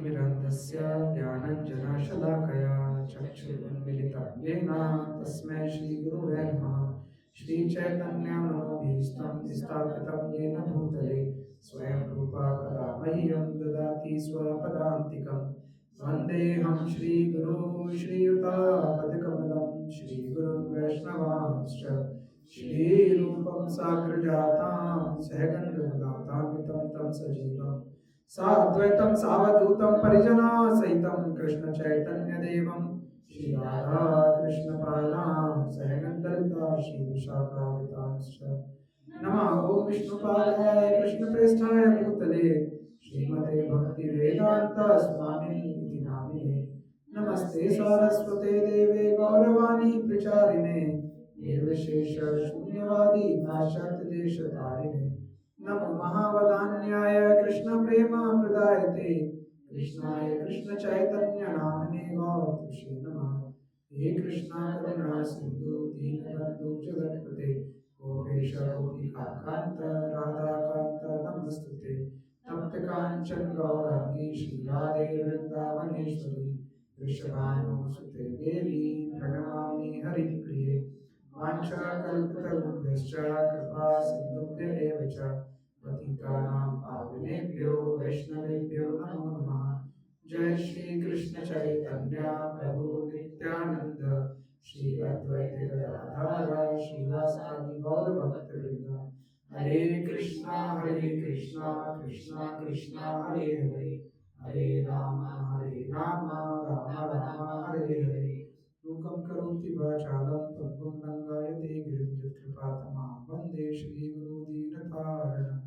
ज्ञानतिमिरन्धस्य ज्ञानञ्जनशलाकया चक्षुरुन्मिलितं येन तस्मै श्रीगुरुवे नमः। श्रीचैतन्यमनोभीष्टं स्थापितं येन भूतले स्वयं रूपा कदा मह्यं ददाति स्वपदान्तिकं। वन्देऽहं श्रीगुरो श्रीयुतापदकमलं श्रीगुरुं वैष्णवांश्च श्रीरूपं साग्रजातां सहगणरघुनाथान्वितं तं सजीवम् साद्वैतं सावधूतं परिजना सहितं कृष्ण चैतन्य देवं श्री राधा कृष्ण पादां सहगणललिता श्री विशाखान्वितांश्च नमः ओं विष्णुपादाय कृष्णप्रेष्ठाय भूतले श्रीमते भक्ति वेदांत स्वामी इति नामिने नमस्ते सारस्वते देवे गौरवाणी प्रचारिणे निर्विशेष शून्यवादी नाशक्तदेशतारिणे नमो महावदान्याय कृष्ण प्रेम प्रदायते कृष्णाय कृष्ण चैतन्य नामने गौरतुषे नमः। हे कृष्णा करुणा सिंधु दीनबंधु जगत्पते गोपेश गोपिका कांत राधा कांत नमस्तुते तप्त कांचन गौरांगी श्री राधे वृंदावनेश्वरी वृषभानुसुते देवी प्रणमामि हरिप्रिये वाञ्छाकल्पतरुभ्यश्च कृपा सिन्धुभ्य एव च पतितानां पावनेभ्यो वैष्णवेभ्यो नमो नमः। जय श्री कृष्ण चैतन्य प्रभु नित्यानंद श्री अद्वैत गदाधर श्रीवासादि गौर भक्तवृंद हरे कृष्णा कृष्णा कृष्णा हरे हरे हरे राम राम राम हरे हरे मूकं करोति वाचालं पङ्गुं लङ्घयते गिरिं यत्कृपातमहं वन्दे श्रीगुरुदीनतारिणं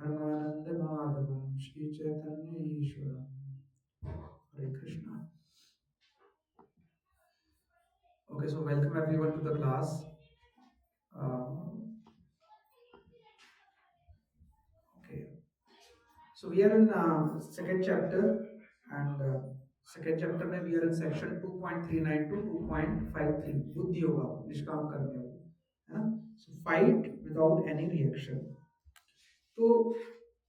परमानन्दमाधवं श्रीचैतन्य ईश्वरम्। हरे Krishna. Okay, so welcome everyone to the class. Okay, so we are in second chapter, and second chapter में we are in section 2.39 to 2.53 बुद्धि योगा निष्काम कर्म योग है ना। So fight without any reaction. तो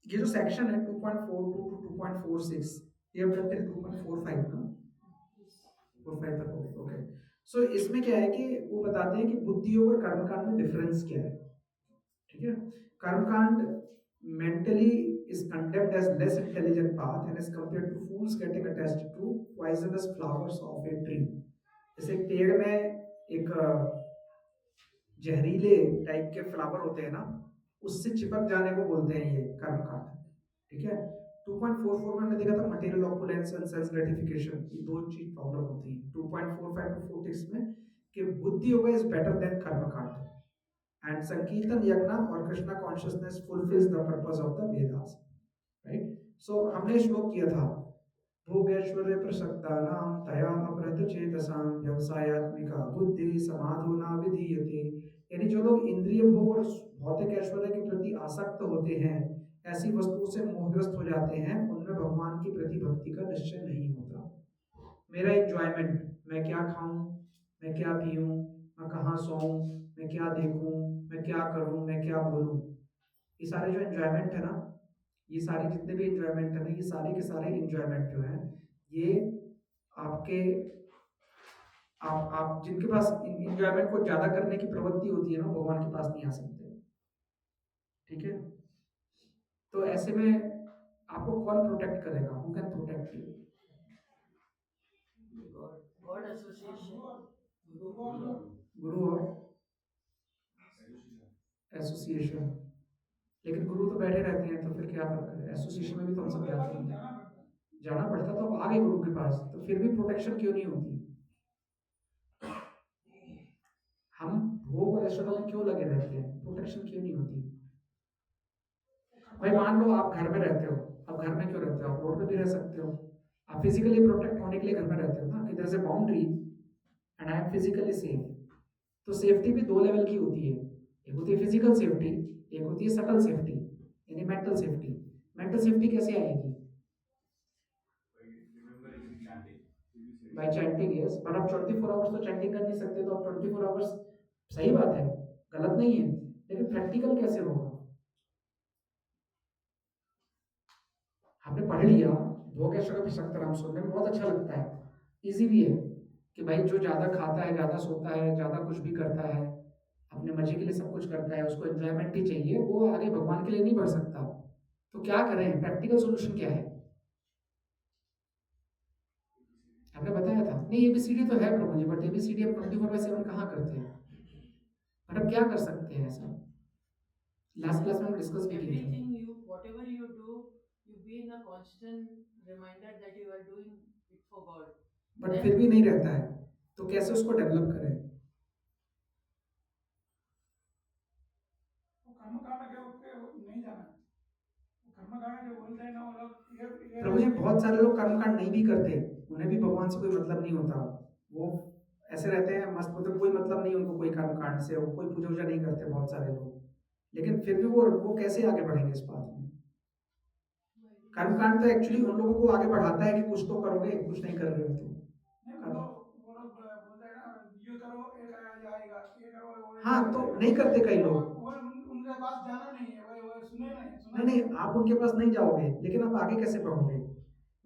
ये जो सेक्शन है 2.42 to 2.46 ये अब तक 2.45 ना 45 तक हो गए। ओके, सो इसमें क्या है कि वो बताते हैं कि बुद्धि योग और कर्मकांड में डिफरेंस क्या है। ठीक है, कर्मकांड mentally is condemned as less intelligent path and is compared to fools getting attached to poisonous flowers of a tree। जैसे पेड़ में एक जहरीले टाइप के फ्लावर होते हैं ना, उससे चिपक जाने को बोलते हैं ये कर्मकांड। ठीक है, 2.44 में हमने देखा था material opulence and self gratification, ये दो चीज प्रॉब्लम होती है। 2.45 टू 46 में कि buddhi yoga is better than karmakand and sankirtan yajna और Krishna consciousness fulfils the purpose of the Vedas. Right, so हमने श्लोक किया था भोगैश्वर्य प्रसक्तानां तया अपहृत चेतसां व्यवसायात्मिका बुद्धि समाधो न विधीयते। यानी जो लोग इंद्रिय भोग और भौतिक ऐश्वर्य के प्रति आसक्त होते हैं, ऐसी वस्तुओं से मोहग्रस्त हो जाते हैं, उनमें भगवान की प्रति भक्ति का निश्चय नहीं होता। मेरा एंजॉयमेंट, मैं क्या खाऊं, मैं क्या पीऊं, मैं कहाँ सोऊं, मैं क्या देखूं, मैं क्या करूं, मैं क्या बोलूं, ये सारे जो एंजॉयमेंट है ना, ये सारे जितने भी एंजॉयमेंट है ना, ये सारे के सारे एंजॉयमेंट जो हैं ये आपके आप जिनके पास एंजॉयमेंट को ज्यादा करने की प्रवृत्ति होती है ना, भगवान के पास नहीं आ सकते। ठीक है, तो ऐसे में आपको कौन प्रोटेक्ट करेगा? Who can protect you? God association, गुरु और एसोसिएशन। लेकिन गुरु तो बैठे रहते हैं, तो फिर क्या फर्क है? एसोसिएशन में भी तो हम सब जाते हैं, जाना पड़ता तो आप आ गए गुरु के पास, तो फिर भी प्रोटेक्शन क्यों नहीं होती? हम भोग और ऐश्वर्य में क्यों लगे रहते हैं? प्रोटेक्शन क्यों नहीं होती? भाई मान लो आप घर में रहते हो, अब घर में क्यों रहते हो? आप रोड पे भी रह सकते हो। आप फिजिकली प्रोटेक्ट होने के लिए घर में रहते हो ना, कि there is a boundary and I am physically safe. तो सेफ्टी भी दो लेवल की होती है, एक होती है फिजिकल सेफ्टी, एक होती है सटल सेफ्टी यानी मेंटल सेफ्टी। मेंटल सेफ्टी कैसे आएगी? Bye chanting. यस, बट आप 24 आवर्स तो चैंटिंग कर नहीं सकते, तो आप 24 आवर्स, सही बात है, गलत नहीं है, लेकिन प्रैक्टिकल कैसे होगा? हमने पढ़ लिया भोग ऐश्वर्य प्रसक्त राम सुनने में बहुत अच्छा लगता है, इजी भी है कि भाई जो ज्यादा खाता है, ज्यादा सोता है, ज्यादा कुछ भी करता है, अपने मजे के लिए सब कुछ करता है, उसको एंजॉयमेंट ही चाहिए, वो आगे भगवान के लिए नहीं बढ़ सकता। तो क्या करें, प्रैक्टिकल सोल्यूशन क्या है? आपने बताया था नहीं, एबीसीडी तो है प्रभु जी, बट एबीसीडी हम 24/7 कहाँ करते हैं? मतलब क्या कर सकते हैं ऐसा? लास्ट क्लास में हम डिस्कस भी किए थे। Everything you, whatever you do, you be in a constant reminder that you are doing it for God. But Then फिर भी नहीं रहता है, तो कैसे उसको डेवलप करें? वो कर्मकांड के उसके नहीं जाना है। वो कर्मकांड जो बोलते हैं ना वो लोग ये प्रभु जी बहुत सारे लोग कर्मकांड नहीं भी करते, उन्हें भी भगवान से कोई मतलब नहीं होता, वो ऐसे रहते हैं मस्त, मतलब कोई मतलब नहीं उनको कोई कर्मकांड से, वो कोई पूजा वूजा नहीं करते बहुत सारे लोग, लेकिन फिर भी वो कैसे आगे बढ़ेंगे इस बात में? कर्मकांड तो एक्चुअली उन लोगों को आगे बढ़ाता है कि कुछ तो करोगे, कुछ नहीं कर रहे हो तो नहीं वो लोग बोलते हैं ना ये करो एक आएगा ये करो वो हाँ, एक तो आएगा। नहीं करते कई वो लोग। वो उनके पास जाना नहीं है, वो सुने नहीं सुना नहीं नहीं, आप उनके पास नहीं जाओगे, लेकिन आप आगे कैसे बढ़ोगे?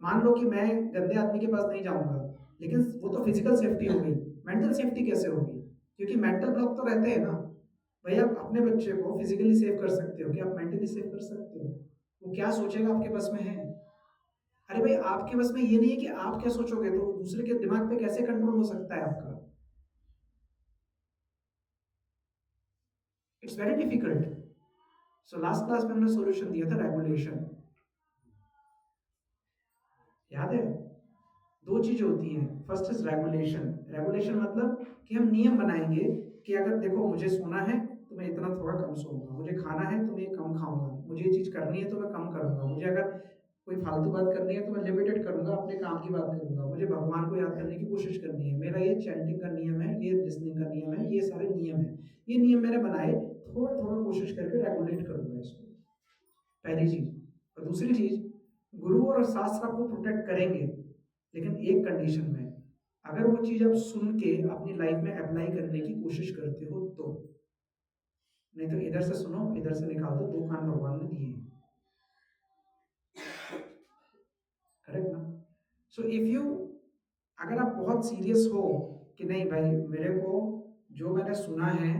मान लो कि मैं गंदे आदमी के पास नहीं जाऊंगा, लेकिन वो तो फिजिकल सेफ्टी हो गई, मेंटल सेफ्टी कैसे होगी? क्योंकि मेंटल ब्लॉक तो रहते हैं ना। भाई आप अपने बच्चे को फिजिकली सेव कर सकते हो, क्या आप मेंटली सेव कर सकते हो? वो क्या सोचेगा आपके बस में है? अरे भाई आपके बस में ये नहीं है कि आप क्या सोचोगे, तो दूसरे के दिमाग पे कैसे कंट्रोल हो सकता है आपका? It's very difficult. So last class में हमने सॉल्यूशन दिया था, रेगुलेशन, याद है? दो चीजें होती हैं, फर्स्ट इज रेगुलेशन। रेगुलेशन मतलब कि हम नियम बनाएंगे कि अगर देखो मुझे सोना है तो मैं इतना थोड़ा कम सोऊंगा, मुझे खाना है तो मैं कम खाऊंगा, मुझे ये चीज करनी है तो मैं कम करूंगा, मुझे अगर कोई फालतू बात करनी है तो मैं लिमिटेड करूंगा, अपने काम की बात करूंगा, मुझे भगवान को याद करने की कोशिश करनी है, मेरा ये चैंटिंग का नियम है, ये लिसनिंग का नियम है, ये सारे नियम है, ये नियम मैंने बनाए, थोड़ा थोड़ा कोशिश करके रेगुलेट करूंगा इसको, पहली चीज। और दूसरी चीज, गुरु और शास्त्र आपको प्रोटेक्ट करेंगे, लेकिन एक कंडीशन में, अगर वो चीज आप सुन के अपनी लाइफ में अप्लाई करने की कोशिश करते हो तो, नहीं तो इधर से सुनो इधर से निकाल दो, दो कान भगवान ने दिए हैं, करेक्ट ना? सो इफ यू, अगर आप बहुत सीरियस हो कि नहीं भाई मेरे को जो मैंने सुना है,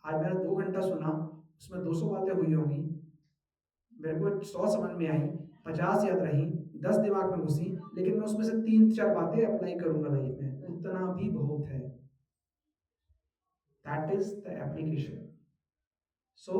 आज मैंने 2 घंटा सुना, उसमें 200 बातें हुई होंगी, मेरे को 100 समझ में आई, 50 याद रही, 10 दिमाग में घुसी, लेकिन मैं उसमें से 3-4 बातें अप्लाई करूंगा लाइफ में, उतना भी बहुत है। That is the application. So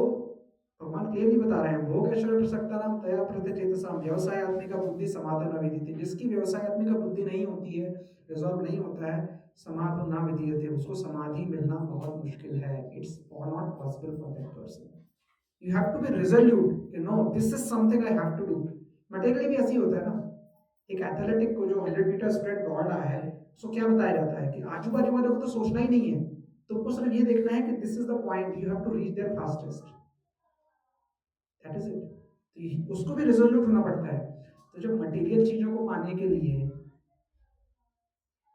भगवान क्लियरली बता रहे हैं, भोग ऐश्वर्य प्रसक्ता नाम तया प्रतिचेतसाम व्यवसाय आदमी का बुद्धि समाधि न विदिते, जिसकी व्यवसाय आदमी का बुद्धि नहीं होती है, रिजॉल्व नहीं होता है, समाधि ना विदिते, उसको समाधि मिलना बहुत मुश्किल है, it's not possible for that person. You have to be resolute, no this is something I have to do. Materially भी ऐसी होता है ना, एक एथलेटिक को जो 100 मीटर स्प्रिंट दौड़ रहा है, उसको क्या बताया जाता है कि आजू बाजू वाले को तो सोचना ही नहीं है, तुमको सिर्फ ये देखना है कि this is the point, you have to reach there fastest, that is it. तो उसको भी रिजोल्यूट होना पड़ता है। तो जब मटेरियल चीजों को पाने के लिए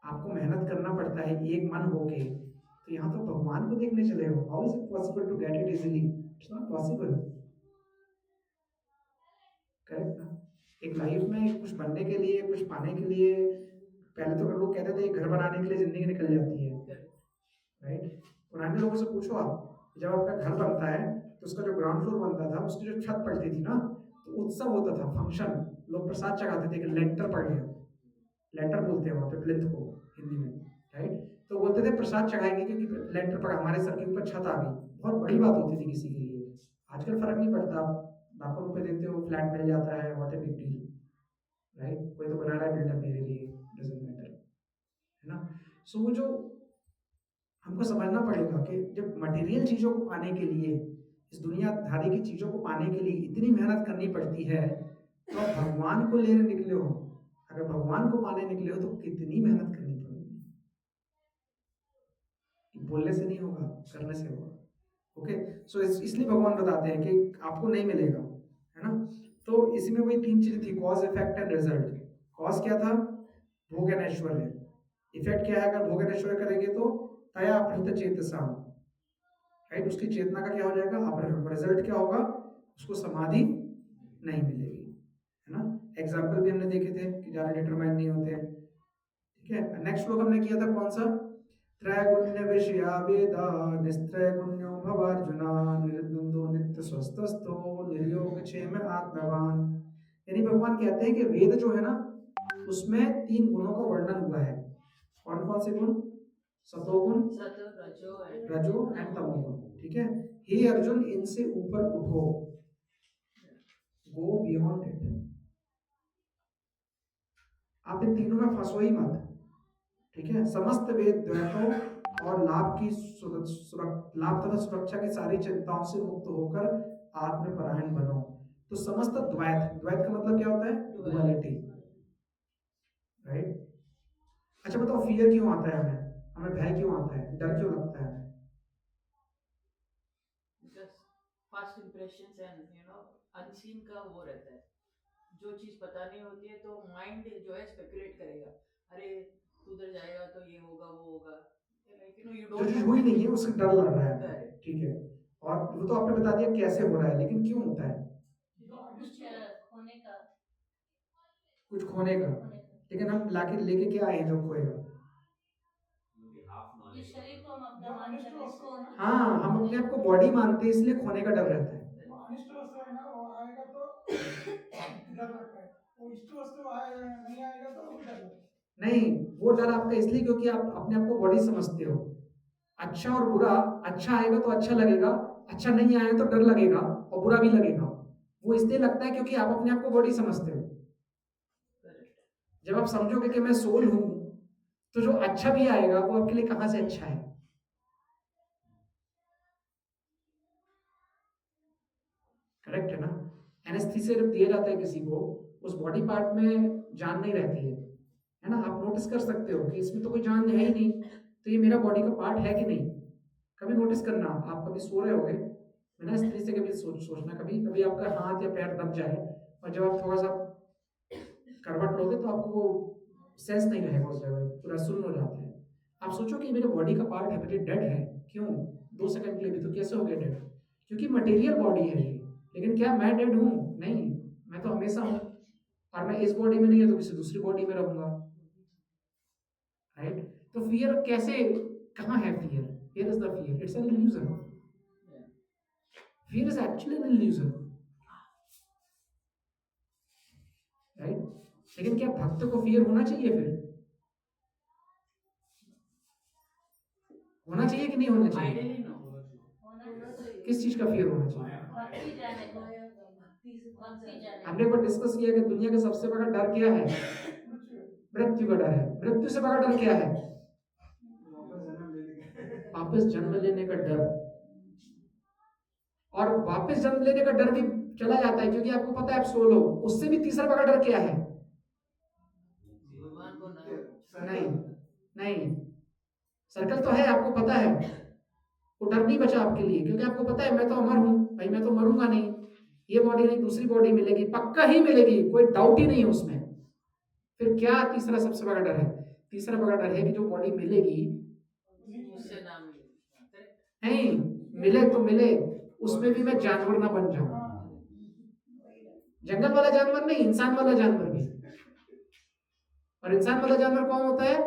आपको मेहनत करना पड़ता है एक मन होके, तो यहाँ तो भगवान को देखने चले हो, how is it possible to get it easily? It's not possible, correct ना? एक लाइफ में कुछ बनने के लिए, कुछ पाने के लिए, पहले तो लोग कहते थे घर बनाने के लिए जिंदगी निकल जाती है, राइट? पुराने लोगों से पूछो आप, जब आपका घर बनता है तो उसका जो ग्राउंड फ्लोर बनता था, उसकी जो छत पड़ती थी ना, तो उत्सव होता था, फंक्शन, लोग प्रसाद चढ़ाते थे कि लेंटर पड़ गया, लेंटर बोलते हैं वहाँ पे प्लिंथ को हिंदी में, राइट? तो बोलते थे प्रसाद चढ़ाएंगे क्योंकि लेंटर पड़ा, हमारे सर के ऊपर छत आ गई, बहुत बड़ी बात होती थी किसी के लिए। आजकल फर्क नहीं पड़ता, आप लाखों रुपए देते हो फ्लैट मिल जाता है, what a big deal, right? कोई तो बना रहा है बिल्डर मेरे लिए, डजंट मैटर, है ना? सो वो जो हमको समझना पड़ेगा कि जब मटेरियल चीजों को पाने के लिए, इस दुनियादारी की चीजों को पाने के लिए इतनी मेहनत करनी पड़ती है, तो आप भगवान को लेने निकले हो, अगर भगवान को पाने निकले हो तो कितनी मेहनत करनी पड़ेगी। बोलने से नहीं होगा, करने से होगा। ओके, सो इसलिए भगवान बताते हैं कि आपको नहीं मिलेगा, है ना? तो इसमें वही 3 चीज थी, cause effect and result. Cause क्या था? भोग एंड ऐश्वर्य। इफेक्ट क्या है? अगर भोग एंड ऐश्वर्य करेंगे तो तया अपहृत चेतसा, राइट? उसकी चेतना का क्या हो जाएगा? अपहरण। रिजल्ट क्या होगा? उसको समाधि नहीं मिलेगी, है ना? एग्जाम्पल भी हमने देखे थे कि ज़्यादा डिटरमाइन नहीं होते हैं। ठीक है, नेक्स्ट श्लोक हमने किया था कौन सा? त्रैगुण्य विषया वेदा निस्त्रैगुण्यो भवार्जुना निर्द्वंद्वो नित्य स्वस्थस्थो निर्योग क्षेम आत्मवान। यानी भगवान कहते हैं कि वेद जो है ना उसमें 3 गुणों का वर्णन हुआ है। कौन कौन से गुण? सतोगुण, सतो रजो and रजो एंड तमोगुण। ठीक है, हे अर्जुन इनसे ऊपर उठो, गो बियॉन्ड इट। आप इन तीनों में फंसो ही मत। ठीक है, समस्त वेद द्वैतों और लाभ की लाभ तथा सुरक्षा की सारी चिंताओं से मुक्त होकर आत्मपरायण बनो। तो समस्त द्वैत, द्वैत का मतलब क्या होता है? Duality, right. अच्छा बताओ, फियर क्यों आता है हमें? हमें भय क्यों आता है? डर क्यों लगता है हमें? because first impressions and unseen का वो रहता है। जो चीज पता नहीं होती है तो माइंड जो है स्पेकुलेट करेगा, अरे तू उधर जाएगा तो ये होगा वो होगा, लाइक यू जो डोंट चीज नो। हुई नहीं है उससे डर लग रहा है। करेक्ट। ठीक है, और वो तो आपने बता दिया कैसे हो रहा है, लेकिन क्यों होता है? जो कुछ खोने का, कुछ खोने का। लेकिन हम लाके लेके क्या आए हैं जो खोएगा? ये शरीर को हम अपना जो मान अनिष्ट कर वस्तु है ना, हाँ, हम अपने आप को बॉडी मानते हैं इसलिए खोने का डर रहता है। वो अनिष्ट वस्तु है ना वो आएगा तो डर लगता है, वो इष्ट वस्तु आएगा नहीं आएगा तो भी डर लगता है। नहीं, वो डर आपका इसलिए क्योंकि आप अपने आप को बॉडी समझते हो। अच्छा और बुरा, अच्छा आएगा तो अच्छा लगेगा, अच्छा नहीं आया तो डर लगेगा और बुरा भी लगेगा। वो इसलिए लगता है क्योंकि आप अपने आप को बॉडी समझते हो। जब आप समझोगे कि मैं सोल हूं तो जो अच्छा भी आएगा वो आपके लिए कहां से अच्छा है? करेक्ट है ना? एनेस्थीसिया जब दिया जाता है किसी को, उस बॉडी पार्ट में जान नहीं रहती है ना? आप नोटिस कर सकते हो कि इसमें तो कोई जान है ही नहीं, तो ये मेरा बॉडी का पार्ट है कि नहीं। कभी नोटिस करना, आप कभी सो रहे होगे बिना स्त्री से, कभी सोचना, कभी कभी आपका हाथ या पैर दब जाए और जब आप थोड़ा सा करवट लोगे तो आपको वो सेंस नहीं रहेगा उस जगह, पूरा सुन्न हो जाता है। आप सोचो कि मेरे बॉडी का पार्ट है, मुझे डेड है, क्यों? 2 सेकंड के लिए भी तो कैसे हो गया डेड? क्योंकि मटेरियल बॉडी है ये। लेकिन क्या मैं डेड हूं? नहीं, मैं तो हमेशा हूं, और मैं इस बॉडी में नहीं है तो किसी दूसरी बॉडी में रहूंगा, राइट? तो फियर कैसे, कहाँ है fear? Here is the fear. It's an illusion. Fear is actually an illusion, right? लेकिन क्या भक्त को फियर होना चाहिए? फिर होना चाहिए कि नहीं होना चाहिए? Ideally no. किस चीज का फियर होना चाहिए? भक्ति जाने का, भक्ति जाने हमने एक बार डिस्कस किया कि दुनिया का सबसे बड़ा डर क्या है? मृत्यु का डर है। मृत्यु से बड़ा डर क्या है? वापस जन्म लेने का डर। और वापस जन्म लेने का डर भी चला जाता है क्योंकि आपको पता है आप सोल हो। उससे भी तीसरा बड़ा डर क्या है? भगवान को ना। नहीं नहीं, सर्कल तो है, आपको पता है, वो डर नहीं बचा आपके लिए क्योंकि आपको पता है मैं तो अमर हूं भाई, मैं तो मरूंगा नहीं, ये बॉडी नहीं दूसरी बॉडी मिलेगी, पक्का ही मिलेगी, कोई डाउट ही नहीं है उसमें। फिर क्या तीसरा सबसे बड़ा डर है? तीसरा बड़ा डर है कि जो बॉडी मिलेगी उससे ना मिले। नहीं, मिले तो मिले, उसमें भी मैं जानवर ना बन जाऊं। जंगल वाला जानवर नहीं, इंसान वाला जानवर भी। और इंसान वाला जानवर कौन होता है?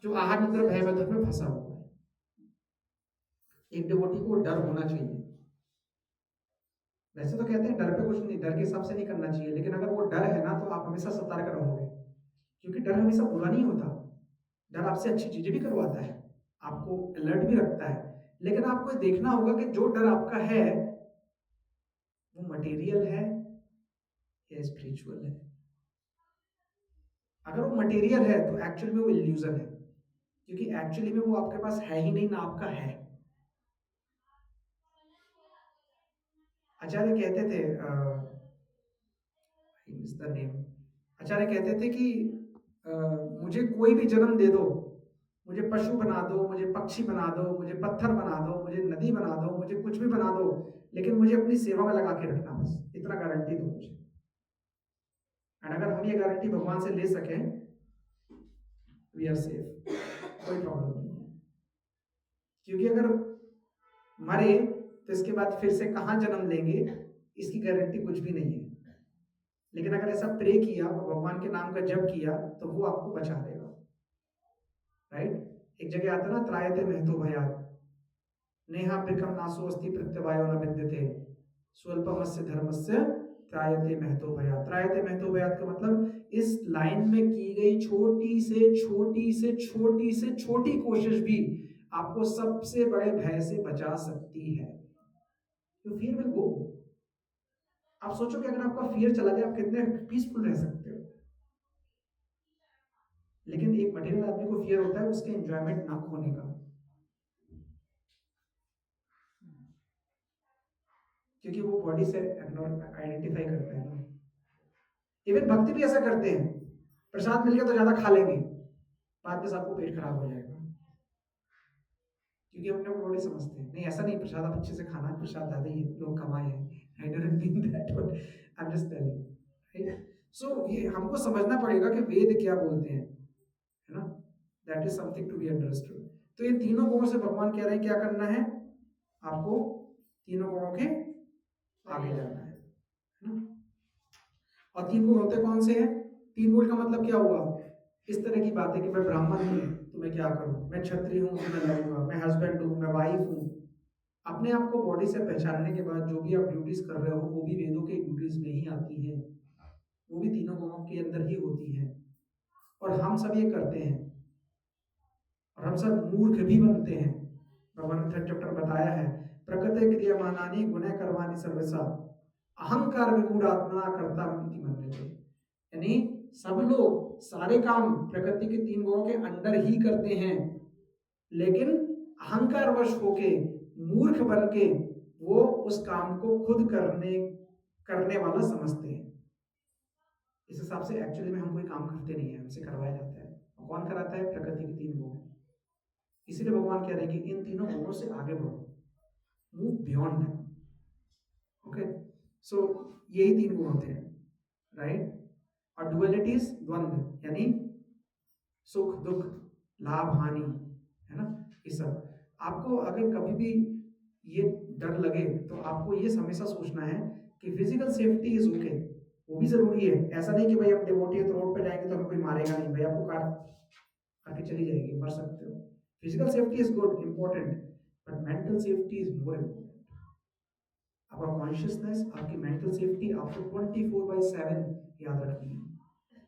जो आहार निद्रा भय बंधन में फंसा हुआ है। एक डिवोटी को डर होना चाहिए। वैसे तो कहते हैं डर पे कुछ नहीं, डर के हिसाब से नहीं करना चाहिए, लेकिन अगर वो डर है ना तो आप हमेशा सतर्क रहोगे, क्योंकि डर हमेशा बुरा नहीं होता। डर आपसे अच्छी चीजें भी करवाता है, आपको अलर्ट भी रखता है। लेकिन आपको देखना होगा कि जो डर आपका है वो मटेरियल है या स्पिरिचुअल है। अगर वो मटेरियल है तो एक्चुअली में वो इल्यूजन है, क्योंकि एक्चुअली में वो आपके पास है ही नहीं ना आपका है। आचार्य कहते थे, आचार्य कहते थे कि मुझे कोई भी जन्म दे दो, मुझे पशु बना दो, मुझे पक्षी बना दो, मुझे पत्थर बना दो, मुझे नदी बना दो, मुझे कुछ भी बना दो, लेकिन मुझे अपनी सेवा में लगा के रखना, बस इतना गारंटी दो मुझे। और अगर हम ये गारंटी भगवान से ले सकें, वी आर सेफ, कोई प्रॉब्लम नहीं है। क्योंकि अगर मरे तो इसके बाद फिर से कहाँ जन्म लेंगे इसकी गारंटी कुछ भी नहीं है। लेकिन अगर ऐसा प्रे किया और भगवान के नाम का जप किया तो वो आपको बचा देगा, राइट। एक जगह आता ना, त्रायते महतो भयात नेहा बिकम नासो अस्ति प्रत्यवायो न विद्यते स्वल्पमस्य धर्मस्य त्रायते महतो भयात। त्रायते महतो भयात का मतलब इस लाइन में की गई छोटी से छोटी से छोटी से छोटी कोशिश भी आपको सबसे बड़े भय से बचा सकती है। तो फियर विल गो। आप सोचो कि अगर आपका फियर चला जाए आप कितने पीसफुल रह सकते हो। लेकिन एक मटेरियल आदमी को फियर होता है उसके एंजॉयमेंट ना खोने का, क्योंकि वो बॉडी से आइडेंटिफाई करता है ना। इवन भक्ति भी ऐसा करते हैं, प्रसाद मिल गया तो ज्यादा खा लेंगे, बाद में सबको पेट खराब हो जाएगा, क्योंकि हम अपने बॉडी समझते हैं। नहीं ऐसा नहीं, प्रसाद आप अच्छे से खाना, प्रसाद ज्यादा ही लोग कमाए हैं, I don't mean that, but I am just telling, right. So ये हमको समझना पड़ेगा कि वेद क्या बोलते हैं, है ना, that is something to be understood. तो इन तीनों गुणों से भगवान कह रहे हैं क्या करना है, आपको तीनों गुणों के आगे जाना है ना। और तीन गुण होते कौन से हैं? तीन गुण का मतलब क्या हुआ? इस तरह की बात है कि मैं ब्राह्मण हूँ तो मैं क्या करूँ, मैं क्षत्रिय हूँ तो मैं लड़ूंगा, मैं हस्बैंड हूँ, मैं वाइफ हूँ। अपने आप को बॉडी से पहचानने के बाद जो भी आप ड्यूटीज कर रहे हो वो भी वेदों के ड्यूटीज में ही आती है, वो भी तीनों गुणों के अंदर ही होती है। और हम सब ये करते हैं और हम सब मूर्ख भी बनते हैं। भगवान ने थर्ड चैप्टर बताया है, प्रकृति क्रियमाणानि गुणः कर्माणि सर्वसा अहंकार विमूढ़ आत्मा कर्ता इति मन्यते। यानी सब लोग सारे काम प्रकृति के तीन गुणों के अंदर ही करते हैं, लेकिन अहंकार वश होके मूर्ख बन के वो उस काम को खुद करने वाला समझते हैं। इस हिसाब से एक्चुअली में हम कोई काम करते नहीं है, हमसे करवाया जाता है। और कौन कराता है? प्रकृति के तीन गुण। इसीलिए भगवान कह रहे हैं कि इन तीनों गुणों से आगे बढ़ो, मूव बियॉन्ड दैम। ओके, सो यही तीन गुण होते हैं, राइट। और डुअलिटीज, द्वंद्व, यानी सुख दुख, लाभ हानि, है ना, ये सब। आपको अगर कभी भी ये डर लगे तो आपको ये हमेशा सोचना है कि फिजिकल सेफ्टी इज ओके, वो भी जरूरी है। ऐसा नहीं कि भाई हम डिवोटी है तो रोड पे जाएंगे तो हमें कोई मारेगा नहीं, भाई आपको कार आके चली जाएगी, मर सकते हो। Physical safety is good, important, but mental safety is more important. आपका कॉन्शियसनेस, आपकी मेंटल सेफ्टी आपको 24/7 याद रखनी है।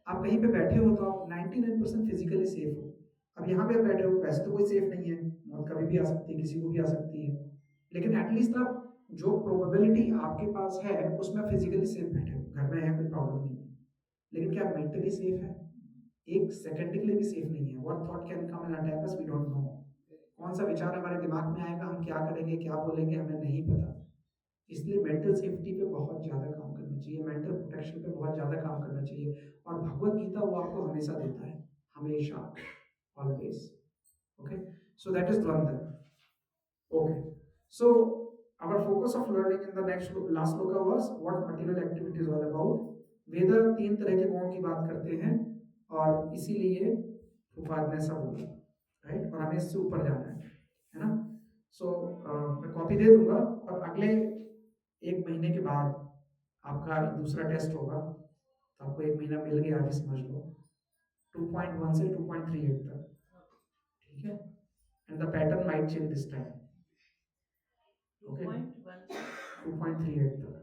आप कहीं पे बैठे हो तो आप 99% फिजिकली सेफ हो। अब यहाँ पे बैठे हो, वैसे तो कोई सेफ नहीं है, मौत कभी भी आ सकती है, किसी को भी आ सकती है, लेकिन एटलीस्ट आप जो प्रोबेबिलिटी आपके पास है उसमें फिजिकली सेफ बैठे हो, घर में है कोई प्रॉब्लम नहीं है। लेकिन क्या मेंटली सेफ है? एक सेकंड के लिए भी सेफ नहीं है। What thought can come and attack us, we don't know. कौन सा विचार हमारे दिमाग में आएगा, हम क्या करेंगे, क्या बोलेंगे, हमें नहीं पता। इसलिए मेंटल सेफ्टी पे बहुत ज़्यादा काम करना चाहिए, मेंटल प्रोटेक्शन पे बहुत ज़्यादा काम करना चाहिए। और भगवत गीता वो आपको हमेशा देता है, हमेशा, always. Okay, so that is dvandva. Okay, so our focus of learning in the last sloka was what material activity is all about. वेद तीन तरह के गुणों की बात करते हैं और इसीलिए फुफाद ने सब बोला, राइट। और हमें इससे ऊपर जाना है ना। सो मैं कॉपी दे दूंगा और अगले एक महीने के बाद आपका दूसरा टेस्ट होगा, तो आपको एक महीना मिल गया, अभी समझ लो 2.1 से 2.38 तक, ठीक है। And the pattern might change this time. Okay, 2.38 तक,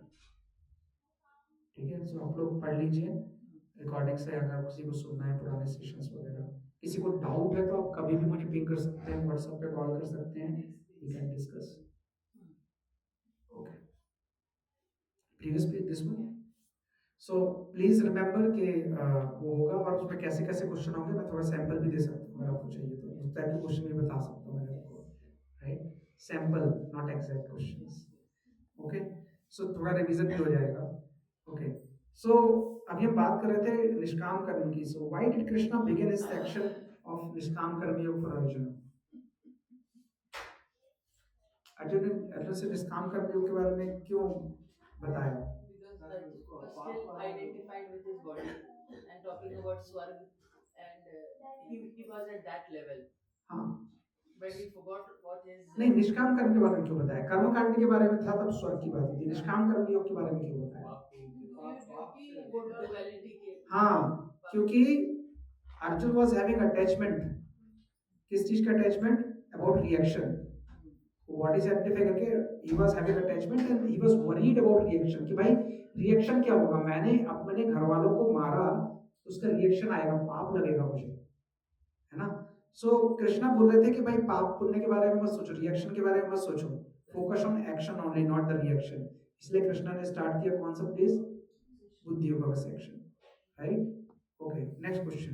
ठीक है। सो आप लोग पढ़ लीजिए रिकॉर्डिंग से, अगर किसी को सुनना है पुराने सेशंस वगैरह, किसी को डाउट है तो आप कभी भी मुझे पिंग कर सकते हैं, व्हाट्सएप पे कॉल कर सकते हैं, we can discuss. Okay, previous page this one. So please remember कि वो होगा, और उसमें कैसे कैसे क्वेश्चन होंगे मैं थोड़ा सैंपल भी दे सकता हूँ अगर आपको चाहिए तो, उस टाइप के क्वेश्चन भी बता सकता हूँ मैं आपको, right. Sample, not exact questions. Okay, so थोड़ा रिवीजन भी हो जाएगा। ओके, सो अभी हम बात कर रहे थे निष्काम कर्म की। So why did Krishna begin his section of निष्काम कर्म योग फॉर अर्जुन? अर्जुन से निष्काम कर्म योग के बारे में क्यों बताया? Because Arjun was still identified with his body and talking about Swarg, and he was at that level. हाँ, But he forgot what his. नहीं, निष्काम कर्म के बारे में क्यों बताया? कर्म कांड के बारे में था तब स्वर्ग की बात थी, निष्काम कर्म योग के बारे में क्यों बताया? वो duality के हाँ, क्योंकि अर्जुन वॉज हैविंग अटैचमेंट, किस चीज का अटैचमेंट? About reaction. बॉडी से आइडेंटिफाई करके he was having attachment and he was worried about reaction कि भाई रिएक्शन क्या होगा, मैंने अपने घर वालों को मारा तो उसका रिएक्शन आएगा, पाप लगेगा मुझे, है ना। सो कृष्णा बोल रहे थे कि भाई पाप पुण्य के बारे में मत सोचो, रिएक्शन के बारे में मत सोचो, focus on action only, not the reaction. इसलिए कृष्णा ने स्टार्ट किया कौन सा प्लीज? बुद्धि yoga section, right? Okay, next question,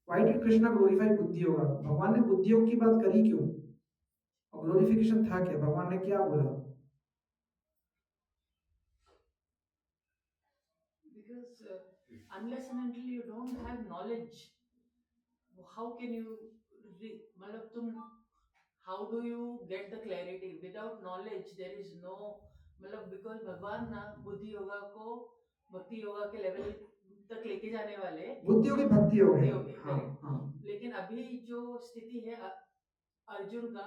why did Krishna glorify बुद्धि योगा? भगवान ने बुद्धि योग की बात करी क्यों? और ग्लोरिफिकेशन था क्या? भगवान ने क्या बोला? because unless and until you don't have knowledge, how can you मतलब तुम how do you get the clarity without knowledge? There is no मतलब because भगवान ना बुद्धि योगा को भक्ति योगा के लेवल तक लेके जाने वाले, बुद्धि योगी भक्ति योग है, बुद्धि योगी, हाँ correct। हाँ, लेकिन अभी जो स्थिति है अर्जुन का,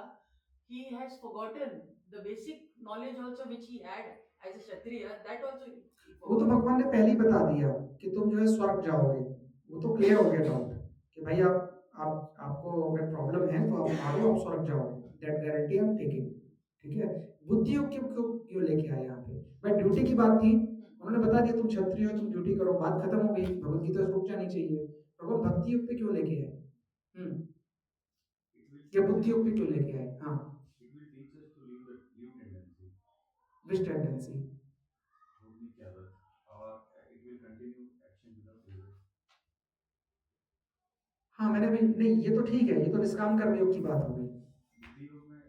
he has forgotten the basic knowledge also which he had as a kshatriya, that also he वो तो forgot। भगवान ने पहले ही बता दिया कि तुम जो है स्वर्ग जाओगे, वो तो क्लियर हो गया डाउट कि भाई आप आपको अगर प्रॉब्लम है तो आप मारो, आप स्वर्ग जाओगे, that guarantee I am taking, ठीक है। बुद्धि योग क्यों क्यों क्यों लेके आए यहाँ पे? भाई ड्यूटी की बात थी, उन्होंने बता दिया तुम क्षत्रिय हो, तुम ड्यूटी करो, बात खत्म हो गई, भगवत गीता रुक जानी चाहिए। भगवान भक्ति योग पे क्यों लेके आए? या बुद्धि योग पे क्यों लेके आए? हाँ, It will teach us to leave tendency. Which tendency? Would be क्या था? Or it will continue action without result. हाँ मैंने भी नहीं, ये तो ठीक है, ये तो निष्काम कर्म योग की बात हो गई। बुद्धि योग में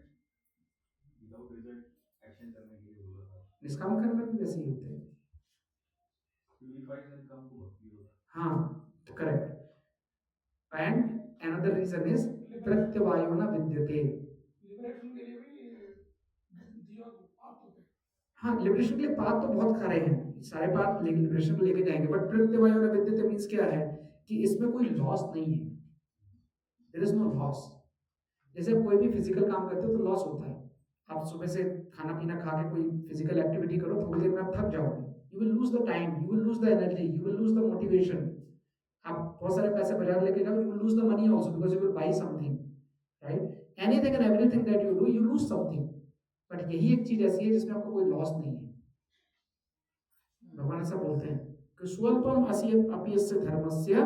without result action करने के लिए बोला था. निष्काम कर्म में भी वैसे ही होते हैं। Purified and come to bhakti yoga. हाँ, correct. And another reason is प्रत्यवायो न विद्यते। लिबरेशन के लिए भी बुद्धि योग पाथ होते हैं। हाँ, लिबरेशन के लिए पाथ तो बहुत सारे हैं, सारे पाथ लिबरेशन को लेके जाएंगे, बट प्रत्यवायो न विद्यते मींस क्या है कि इसमें कोई लॉस नहीं है, देयर इज नो लॉस। जैसे कोई भी फिजिकल काम करते हो तो लॉस होता है, आप सुबह से खाना पीना खा के कोई फिजिकल एक्टिविटी करो, थोड़ी देर में आप थक जाओगे, you will lose the time, you will lose the energy, you will lose the motivation. आप बहुत सारे पैसे बाजार लेके जाओ, you will lose the money also because you will buy something, right? Anything and everything that you do, you lose something, but यही एक चीज ऐसी है जिसमें आपको कोई लॉस नहीं है। भगवान ऐसा बोलते हैं कि स्वल्पम अपयस्य धर्मस्य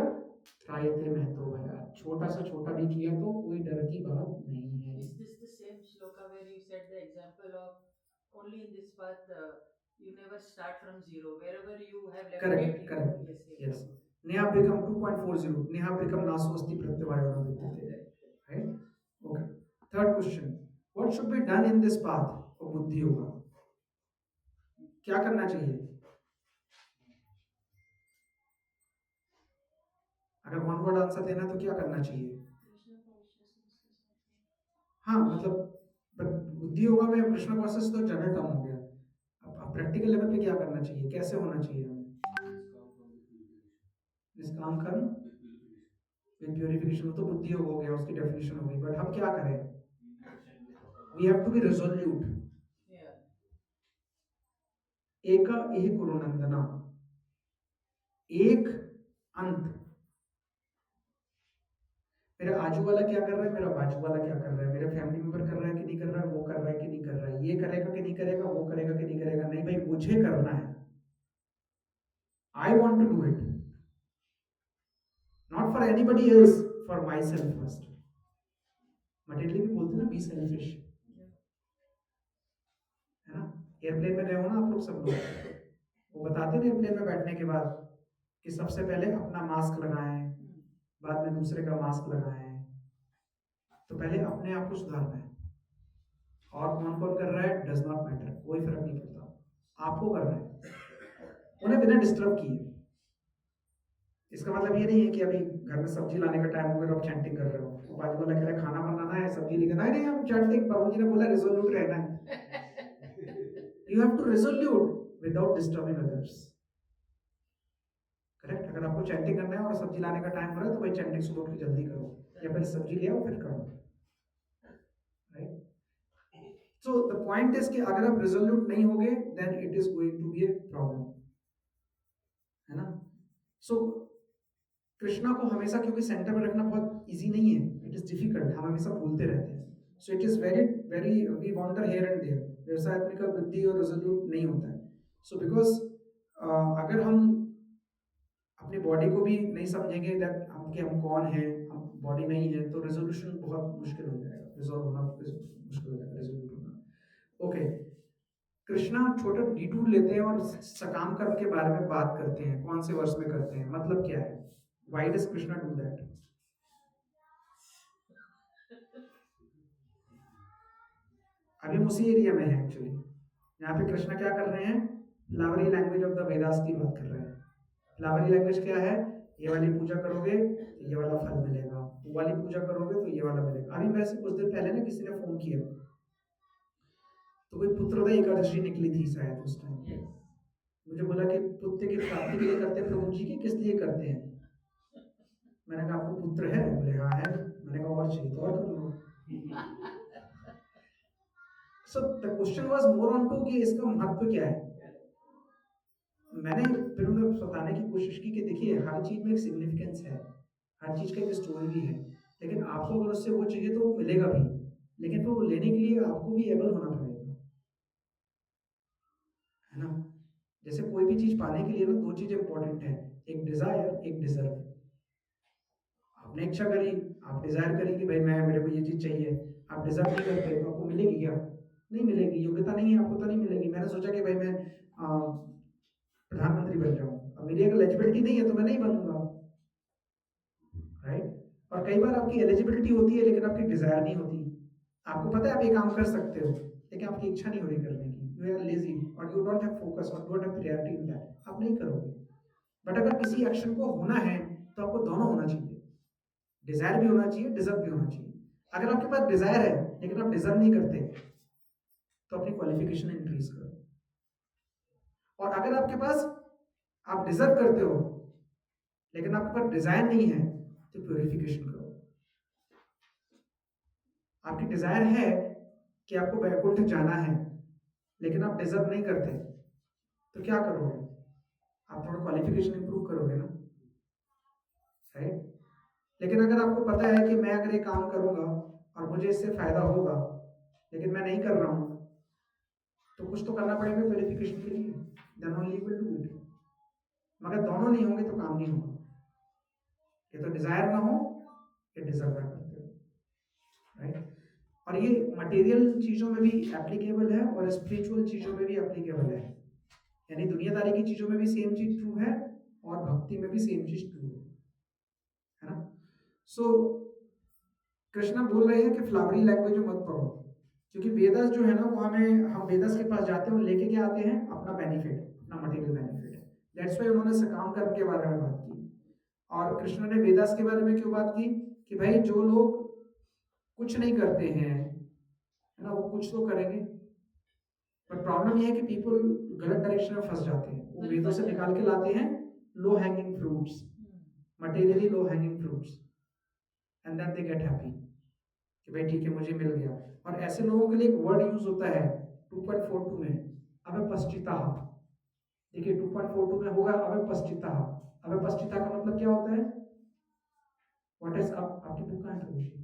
त्रायते महतो भया, छोटा सा छोटा भी किया तो कोई डर की बात नहीं है। Is this the same shloka where you said the example of only in this path you never start from zero, wherever you have left Correct, it, correct. yes, Yes. Nehabrikam 2.40, Nehabrikam nasosti pratyavayo na vidyate, right? Okay. Third question, what should be done in this path of buddhi yoga? क्या करना चाहिए? अगर one word answer देना तो क्या करना चाहिए? हाँ मतलब बुद्धि योगा में कृष्ण कॉन्शियस तो जनरल टर्म हो गया, अब प्रैक्टिकल लेवल पे क्या करना चाहिए, कैसे होना चाहिए हमें? निष्काम कर्म विद प्यूरिफिकेशन, तो बुद्धि योग हो गया, उसकी डेफिनेशन हो गई, बट हम क्या करें? We have to be resolute. एका एह कुरु नंदना, एक अंत। मेरा आजू वाला क्या कर रहा है, मेरा बाजू वाला क्या कर रहा है, मेरा फैमिली मेंबर कर रहा है कि नहीं कर रहा है, वो कर रहा है कि नहीं कर रहा है, ये करेगा कि नहीं करेगा, वो करेगा कि नहीं करेगा, नहीं भाई मुझे करना है, I want to do it, not for anybody else, for myself first. Materially भी बोलते हैं ना, बी सेल्फिश, है ना। एयरप्लेन में गए हो ना आप लोग सब लोग, वो बताते हैं एयरप्लेन में बैठने के बाद कि सबसे पहले अपना मास्क लगाएं, बाद में दूसरे का मास्क लगाएं, तो पहले अपने आप को सुधारना है, और कौन कौन कर रहा है डज नॉट मैटर, कोई फर्क नहीं पड़ता, आपको करना है, उन्हें बिना डिस्टर्ब किए। इसका मतलब ये नहीं है कि अभी घर में सब्जी लाने का टाइम हो गया आप चैंटिंग कर रहे हो, तो बाजू वाला कह रहा है खाना बनाना है, सब्जी लेके नहीं नहीं हम चैंटिंग, प्रभु जी ने बोला रिजोल्यूट रहना है। You have to resolute without disturbing others, correct. अगर आपको चैंटिंग करना है और सब्जी लाने का टाइम हो रहा है तो भाई चैंटिंग सुबह उठ के जल्दी करो, या पहले सब्जी ले आओ फिर करो, right. So the point is कि अगर आप रिजोल्यूट नहीं होगे then it is going to be a problem. So Krishna को हमेशा क्योंकि सेंटर में रखना बहुत इजी नहीं है, इट इज डिफिकल्ट, हम हमेशा भूलते रहते हैं. So it is very very we wonder here and there. व्यवसाय का बुद्धि और रेजोल्यूट नहीं होता है. सो बिकॉज अगर हम अपनी बॉडी को भी नहीं समझेंगे दैट हम कौन हैं, हम बॉडी नहीं है, तो रेजोल्यूशन बहुत मुश्किल हो जाएगा, रिजॉल्व होना मुश्किल हो जाएगा, रेजोल्यूट होना. ओके, कृष्णा छोटा डिटूर लेते हैं और सकाम कर्म के बारे में बात करते हैं. कौन से वर्ष में करते हैं, मतलब क्या है, why does Krishna do that? अभी हम उसी एरिया में है एक्चुअली. यहाँ पे कृष्णा क्या कर रहे हैं, flowery language of the Vedas की बात कर रहे हैं. फ्लावरी लैंग्वेज क्या है, ये वाली पूजा करोगे तो ये वाला फल मिलेगा, वो वाली पूजा करोगे तो ये वाला मिलेगा. अभी वैसे कुछ दिन पहले ना किसी ने फोन किया, तो कोई पुत्रोदय एकादशी निकली थी शायद उस टाइम पे. मुझे बोला कि पुत्र की प्राप्ति के लिए करते हैं प्रभु जी की, किस लिए करते हैं? मैंने कहा आपको पुत्र है? बोले हाँ है. मैंने कहा और चाहिए तो और कर लो. So the question was more on to कि इसका महत्व क्या है. मैंने फिर उन्हें बताने की कोशिश की कि देखिए हर चीज में एक सिग्निफिकेंस है, हर चीज का एक स्टोरी भी है, लेकिन आपको अगर उससे वो चाहिए तो वो मिलेगा भी, लेकिन फिर वो लेने के लिए आपको भी एबल होना पड़ेगा, है ना. जैसे कोई भी चीज पाने के लिए ना दो चीज इंपॉर्टेंट है, एक डिजायर, एक डिजर्व. आपने इच्छा करी, आप डिजायर करी कि भाई मैं मेरे को ये चीज चाहिए, आप डिजर्व नहीं करते तो आपको मिलेगी क्या? नहीं मिलेगी. योग्यता नहीं है आपको तो नहीं मिलेगी. मैंने सोचा कि भाई मैं प्रधानमंत्री बन जाऊं, अब मेरी अगर एलिजिबिलिटी नहीं है तो मैं नहीं बनूंगा, राइट. और कई बार आपकी एलिजिबिलिटी होती है लेकिन आपकी डिजायर नहीं होती. आपको पता है आप ये काम कर सकते हो, लेकिन आपकी इच्छा नहीं हो रही करने की, यू आर लेजी और यू डोंट हैव फोकस और don't have priority in that, आप नहीं करोगे. बट अगर किसी एक्शन को होना है तो आपको दोनों होना चाहिए, डिजायर भी होना चाहिए, डिजर्व भी होना चाहिए. अगर आपके पास डिजायर है लेकिन आप डिजर्व नहीं करते तो अपनी क्वालिफिकेशन इंक्रीज करो. और अगर आपके पास आप डिजर्व करते हो लेकिन आपके पास डिजायर नहीं है तो प्योरिफिकेशन करो. आपकी डिजायर है कि आपको वैकुंठ जाना है लेकिन आप डिजर्व नहीं करते तो क्या करोगे? आप थोड़ा क्वालिफिकेशन इंप्रूव करोगे ना, राइट. लेकिन अगर आपको पता है कि मैं अगर ये काम करूंगा और मुझे इससे फायदा होगा लेकिन मैं नहीं कर रहा हूं, तो कुछ तो करना पड़ेगा प्योरिफिकेशन के लिए, then only you will do it. मगर दोनों नहीं होंगे तो काम नहीं होगा. ये तो डिजायर ना हो, ये डिजर्व ना करते हो, राइट. और ये मटेरियल चीजों में भी एप्लीकेबल है और स्पिरिचुअल चीजों में भी एप्लीकेबल है. यानी दुनियादारी की चीजों में भी सेम चीज ट्रू है और भक्ति में भी सेम चीज ट्रू है ना. सो कृष्णा बोल रहे हैं कि फ्लावरी लैंग्वेज में मत पढ़ो, क्योंकि वेदास जो है ना वो हमें, हम वेदास के पास जाते हैं और लेके क्या आते हैं, अपना बेनिफिट, अपना मटेरियल बेनिफिट. दैट्स व्हाई उन्होंने सकाम कर्म के बारे में बात की. और कृष्ण ने वेदास के बारे में क्यों बात की कि भाई जो लोग कुछ नहीं करते हैं, है ना, वो कुछ तो करेंगे. पर प्रॉब्लम ये है कि पीपल गलत डायरेक्शन में फंस जाते हैं. वो वेदों से निकाल के लाते हैं low hanging fruits, materially low hanging fruits, and then they get happy कि भाई ठीक है मुझे मिल गया. और ऐसे लोगों के लिए एक वर्ड यूज होता है 2.42 में, अबे पश्चिता. देखिए 2.42 में होगा अबे पश्चिता. अबे पश्चिता का मतलब क्या होता है? व्हाट इज, आपकी बुक कहाँ है?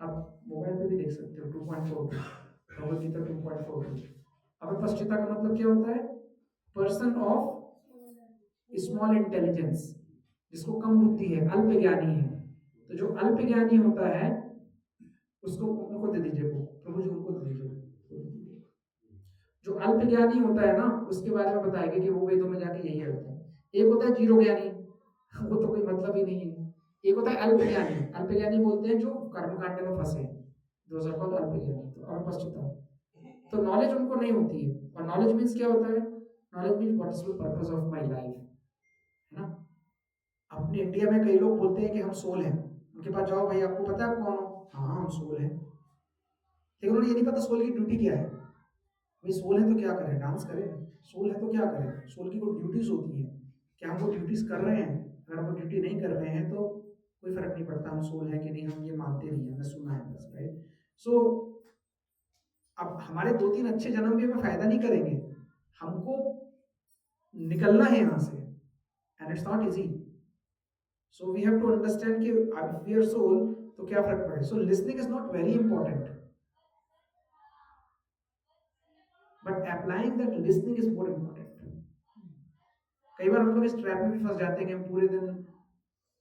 आप मोबाइल पे भी देख सकते हो. 2.42 भगवद गीता 2.42. अबे पश्चिता का मतलब क्या होता है? पर्सन ऑफ स्मॉल इंटेलिजेंस, जिसको कम बुद्धि है, अल्प ज्ञानी है. तो जो अल्प ज्ञानी होता है उसको, उनको दे दीजिए वो, प्रभु जी उनको दे दीजिए. जो अल्प ज्ञानी होता है ना उसके बारे में बताएंगे कि वो वेदों में जाके यही होता है. एक होता है जीरो ज्ञानी, वो तो कोई मतलब ही नहीं है. एक होता है अल्प ज्ञानी. अल्प ज्ञानी बोलते हैं जो कर्मकांड में फंसे हैं, दोज आर कॉल्ड अल्प ज्ञानी. तो और पश्चिता, तो नॉलेज उनको नहीं होती है. और नॉलेज मीन्स क्या होता है? Knowledge means what is the purpose of my life, है ना. अपने इंडिया में कई लोग बोलते हैं कि हम सोल हैं. उनके पास जाओ भाई आपको पता है आप कौन हो? हाँ हम सोल हैं. लेकिन उन्हें ये नहीं पता सोल की ड्यूटी क्या है. भाई सोल है तो क्या करें? डांस करें. सोल है तो क्या करें? सोल की कोई ड्यूटीज होती हैं. क्या हम वो ड्यूटीज कर रहे हैं? अगर हम वो ड्यूटी नहीं कर रहे हैं तो कोई फर्क नहीं पड़ता हम सोल है कि नहीं, हम ये मानते नहीं है, हमें सुना है बस, राइट. सो अब हमारे 2-3 अच्छे जन्म भी हमें फायदा नहीं करेंगे, हमको निकलना है यहाँ से, and it's not easy. So we have to understand कि if we are soul तो क्या फर्क पड़े. So listening is not very important, but applying that listening is more important. कई बार हम लोग इस ट्रैप में भी फंस जाते हैं कि हम पूरे दिन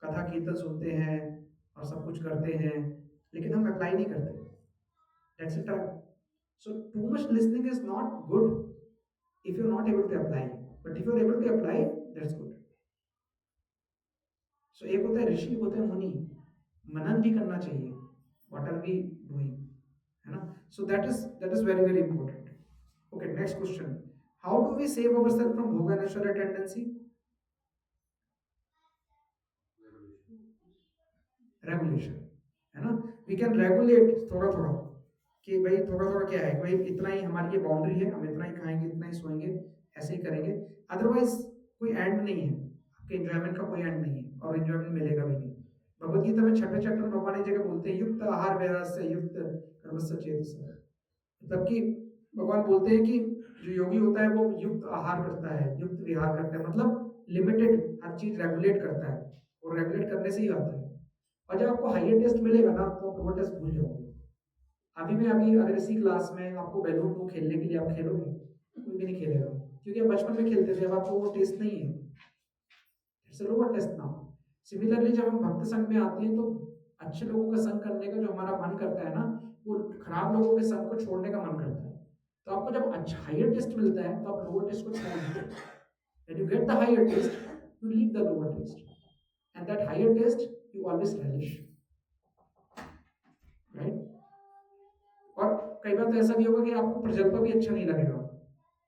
कथा कीर्तन सुनते हैं और सब कुछ करते हैं लेकिन हम अप्लाई नहीं करते. That's a trap. So too much listening is not good if you're not able to apply. But if you're able to apply, that's good. So एक होता है ऋषि, एक होता है मुनि. मनन भी करना चाहिए. What are we doing? है ना? So that is very very important. Okay, next question. How do we save ourselves from bhoga and aishwarya tendency? Regulation. है ना? We can regulate थोड़ा थोड़ा कि भाई थोड़ा थोड़ा क्या है, भाई इतना ही हमारी ये बाउंड्री है, हम इतना ही खाएंगे, इतना ही सोएंगे, ऐसे ही करेंगे. अदरवाइज कोई एंड नहीं है, आपके एंजॉयमेंट का कोई एंड नहीं है और एंजॉयमेंट मिलेगा भी नहीं. भगवत गीता में छठे चैप्टर में भगवान एक जगह बोलते हैं युक्त आहार विहार से युक्त कर्मस्य चेतसा. मतलब कि भगवान बोलते हैं कि जो योगी होता है वो युक्त आहार करता है, युक्त विहार करता है, मतलब लिमिटेड हर चीज रेगुलेट करता है और रेगुलेट करने से ही आता है. और जब आपको हाइयर टेस्ट मिलेगा ना तो आप लोअर टेस्ट भूल जाओगे. अभी अगर इसी क्लास में आपको बैलून को खेलने के लिए आप खेलोगे, कोई भी नहीं खेलेगा क्योंकि आप बचपन में खेलते थे, अब आपको वो टेस्ट नहीं है. It's a lower test now. Similarly जब हम भक्त संघ में आते हैं तो अच्छे लोगों का संग करने का जो हमारा मन करता है ना, वो खराब लोगों के संग को छोड़ने का मन करता है. तो आपको जब अच्छा हायर टेस्ट मिलता है तो आप लोअर टेस्ट को छोड़ देते हो. When you get the higher taste, you leave the lower taste, and that higher taste you always relish, right? और कई बार तो ऐसा भी होगा कि आपको प्रजल्प भी अच्छा नहीं लगेगा.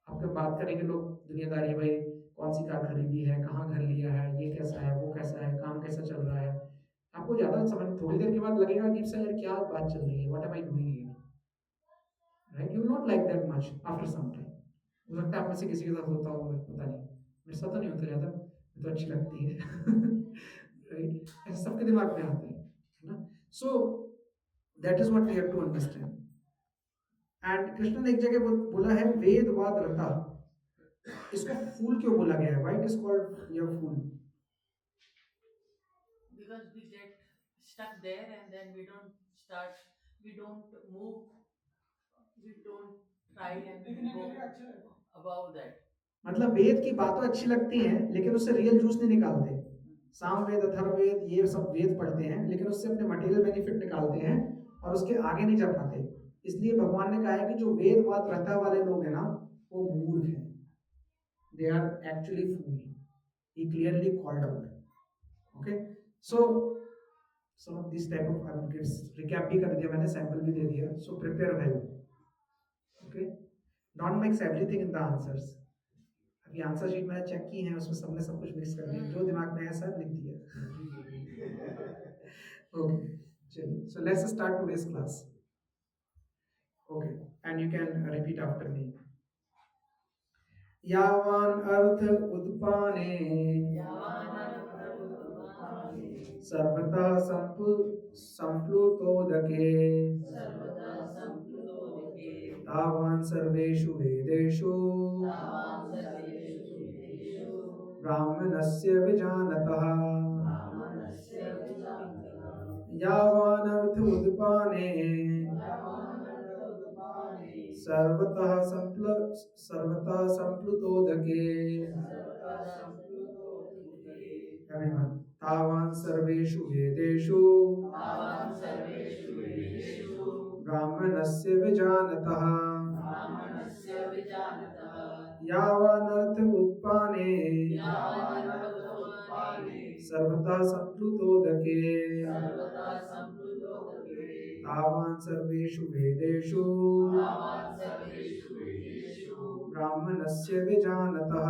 आपके बात करेंगे लोग दुनियादारी, भाई कौन सी कार खरीदी है, कहाँ घर लिया है, ये कैसा है, वो कैसा है, काम कैसा चल रहा है. आपको ज्यादा समझ थोड़ी देर के बाद लगेगा कि सर यार क्या बात चल रही है, what am I doing here, right? You not like that much after some time. हो सकता है आप में से किसी के साथ होता हो, पता नहीं, मेरे साथ तो नहीं होता ज्यादा, मुझे तो अच्छी लगती है. राइट? ऐसा सबके दिमाग में आता है ना. So that is what we have to understand. And Krishna ने एक जगह बोला है वेद वाद रता. इसको फूल क्यों बोला गया है? Why it is called your fool? Because we get stuck there and then we don't move, we don't try and देखने के go लिए अच्छे लगते हैं. above that. मतलब वेद की बातें अच्छी लगती हैं लेकिन उससे रियल जूस नहीं निकालते. सामवेद अथर्ववेद ये सब वेद पढ़ते हैं लेकिन उससे अपने मटेरियल बेनिफिट निकालते हैं और उसके आगे नहीं जा पाते. इसलिए भगवान ने कहा है कि जो वेद वाद रता वाले लोग हैं ना वो मूर्ख हैं. They are actually fool. He clearly called out. Okay, so some of these type of I will give recap भी कर दिया मैंने, सैंपल भी दे दिया. So prepare well. Okay, don't mix everything in the answers. अभी आंसर शीट मैंने check की है, उसमें सबने सब कुछ मिक्स कर दिया, जो दिमाग में है सब लिख दिया. Okay, चलिए. So let's start today's class. Okay, and you can repeat after me. यावान अर्थ उत्पाने सर्वतः संप्लुतोदके तावान् सर्वेषु वेदेषु ब्राह्मणस्य विजानतः. यावान् अर्थ उत्पाने सर्वतः संप्लुतोदके everyone तावान् सर्वेषु वेदेषु ब्राह्मणस्य विजानतः. यावान् अर्थ उत्पाने सर्वतः संप्लुतोदके तावान् सर्वेषु वेदेषु ब्राह्मणस्य विजानतः.